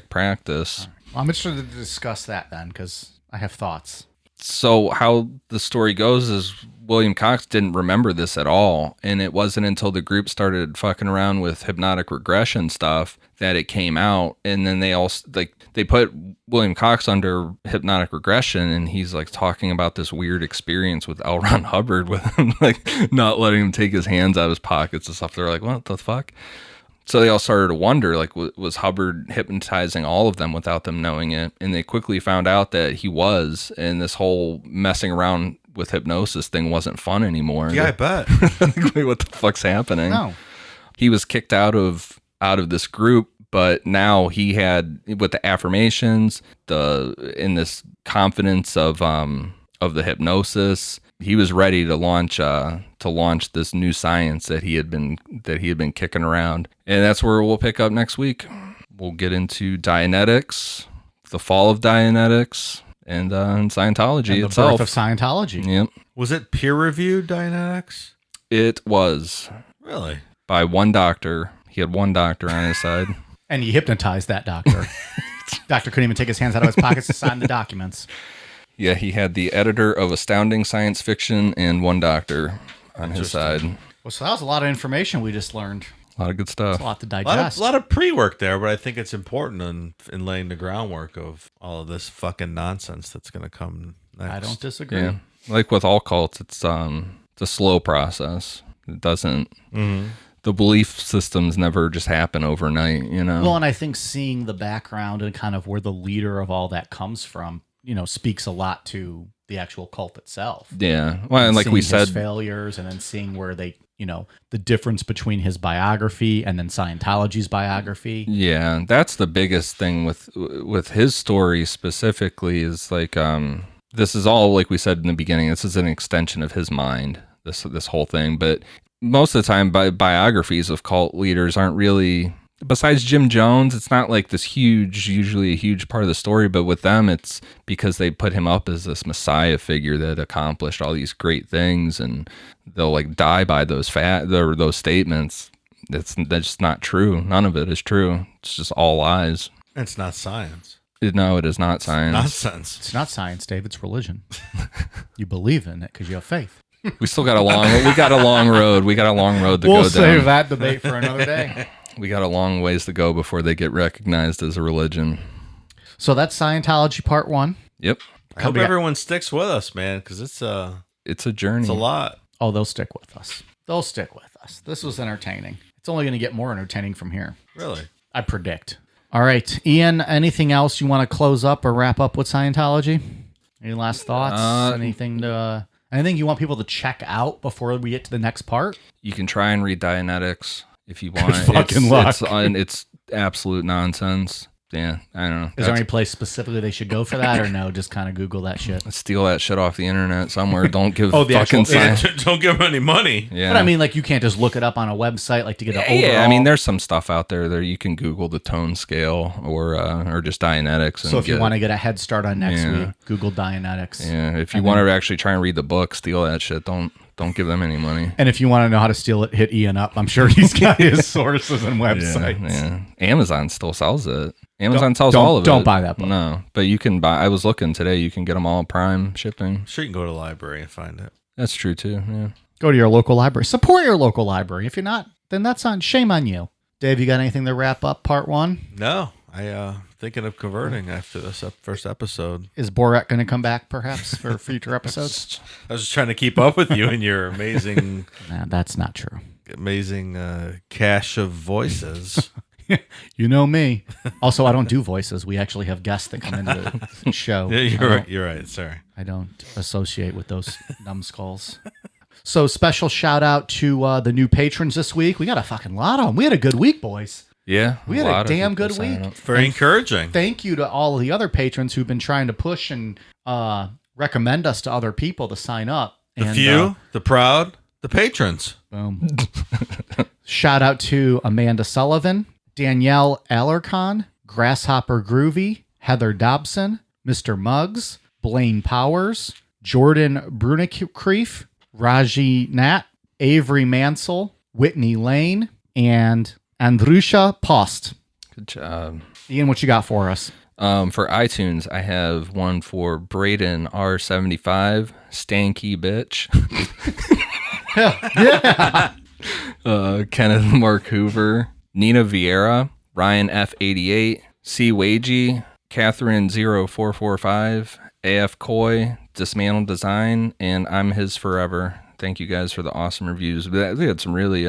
practice. Well, I'm interested to discuss that then, because I have thoughts. So how the story goes is William Cox didn't remember this at all, and it wasn't until the group started fucking around with hypnotic regression stuff that it came out. And then they put William Cox under hypnotic regression, and he's like talking about this weird experience with L. Ron Hubbard with him like not letting him take his hands out of his pockets and stuff. They're like, what the fuck? So they all started to wonder, like, was Hubbard hypnotizing all of them without them knowing it? And they quickly found out that he was, and this whole messing around with hypnosis thing wasn't fun anymore. Yeah, I bet. Wait, what the fuck's happening? No. He was kicked out of this group, but now he had, with the affirmations, in this confidence of the hypnosis, he was ready to launch this new science that he had been kicking around. And that's where we'll pick up next week. We'll get into Dianetics, the fall of Dianetics, and Scientology and the itself. birth of Scientology. Yep. Was it peer-reviewed, Dianetics? It was. Really? By one doctor. He had one doctor on his side. And he hypnotized that doctor. Doctor couldn't even take his hands out of his pockets to sign the documents. Yeah, he had the editor of Astounding Science Fiction and one doctor on his side. Well, so that was a lot of information we just learned. A lot of good stuff. It's a lot to A digest. lot of pre-work there, but I think it's important in laying the groundwork of all of this fucking nonsense that's going to come next. I don't disagree. Yeah, like with all cults, it's a slow process. It doesn't. The belief systems never just happen overnight. You know. Well, and I think seeing the background and kind of where the leader of all that comes from, speaks a lot to the actual cult itself. Yeah. Well, and like seeing we his said, failures, and then seeing where they, the difference between his biography and then Scientology's biography. yeah, that's the biggest thing with his story specifically is like this is all, like we said in the beginning, this is an extension of his mind, this whole thing. But most of the time, biographies of cult leaders aren't really, besides Jim Jones, it's not like this usually a huge part of the story. But with them, it's because they put him up as this messiah figure that accomplished all these great things, and they'll like die by those statements. That's just not true. None of it is true. It's just all lies. It's not science. No, it is not science. Nonsense. It's not science, Dave. It's religion. You believe in it because you have faith. We still got a long road. We got a long road to go down. We'll save that debate for another day. We got a long ways to go before they get recognized as a religion. So that's Scientology Part 1. Yep. I hope everyone sticks with us, man, because it's a journey. It's a lot. Oh, they'll stick with us. They'll stick with us. This was entertaining. It's only going to get more entertaining from here. Really? I predict. All right, Ian, anything else you want to close up or wrap up with Scientology? Any last thoughts? Anything you want people to check out before we get to the next part? You can try and read Dianetics if you want. Fucking luck. It's absolute nonsense. Yeah, I don't know. Is there any place specifically they should go for that, or no? Just kind of Google that shit. Steal that shit off the internet somewhere. Don't give the fucking science. Don't give them any money. Yeah. But I mean, like, you can't just look it up on a website, like, to get an overall. Yeah, I mean, there's some stuff out there that you can Google the tone scale or just Dianetics. And so if you want to get a head start on next week, Google Dianetics. Yeah, if you want to actually try and read the book, steal that shit. Don't give them any money. And if you want to know how to steal it, hit Ian up. I'm sure he's got his sources and websites. Yeah. Amazon still sells it. Amazon sells all of it. Don't buy that book. No, but you can buy. I was looking today. You can get them all Prime shipping. Sure, you can go to the library and find it. That's true too. Yeah. Go to your local library. Support your local library. If you're not, then shame on you. Dave, you got anything to wrap up Part 1? No, I thinking of converting after this first episode. Is Borat going to come back perhaps for future episodes? I was just trying to keep up with you and your amazing, Nah, that's not true. cache of voices. You know me. Also, I don't do voices. We actually have guests that come into the show. Yeah, you're right. You're right. Sorry. I don't associate with those numbskulls. So special shout out to the new patrons this week. We got a fucking lot of them. We had a good week, boys. Yeah, We had a damn good week. Very encouraging. Thank you to all of the other patrons who've been trying to push and recommend us to other people to sign up. The few, the proud, the patrons. Boom. Shout out to Amanda Sullivan, Danielle Alarcon, Grasshopper Groovy, Heather Dobson, Mr. Muggs, Blaine Powers, Jordan Brunekreef, Raji Nat, Avery Mansell, Whitney Lane, and Andrusha Post. Good job. Ian, what you got for us? For iTunes, I have one for Braden R75, Stanky Bitch. Kenneth Mark Hoover, Nina Vieira, Ryan F88, C. Wagey, Catherine 0445, AF Coy, Dismantle Design, and I'm His Forever. Thank you guys for the awesome reviews. We had some really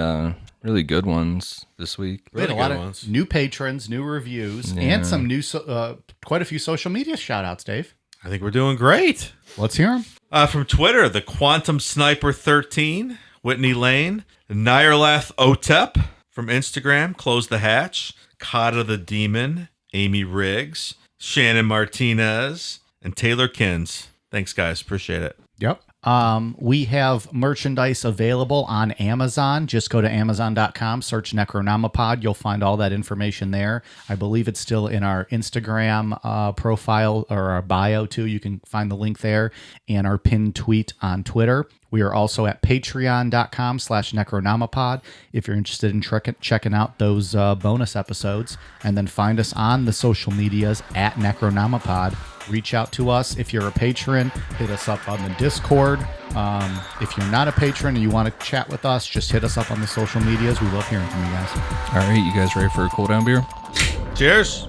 good ones this week. We had a lot of new patrons, new reviews, and some new, quite a few social media shout outs, Dave. I think we're doing great. Let's hear them. From Twitter, the Quantum Sniper 13, Whitney Lane, Nirlath Otep. From Instagram, Close the Hatch, Kata the Demon, Amy Riggs, Shannon Martinez, and Taylor Kins. Thanks, guys. Appreciate it. Yep. We have merchandise available on Amazon. Just go to Amazon.com, search Necronomipod. You'll find all that information there. I believe it's still in our Instagram profile or our bio too. You can find the link there, and our pinned tweet on Twitter. We are also at patreon.com/Necronomipod if you're interested in checking out those bonus episodes. And then find us on the social medias at Necronomipod reach out to us. If you're a patron, hit us up on the Discord. If you're not a patron and you want to chat with us, just hit us up on the social medias. We love hearing from you guys. All right, you guys ready for a cool down beer? Cheers.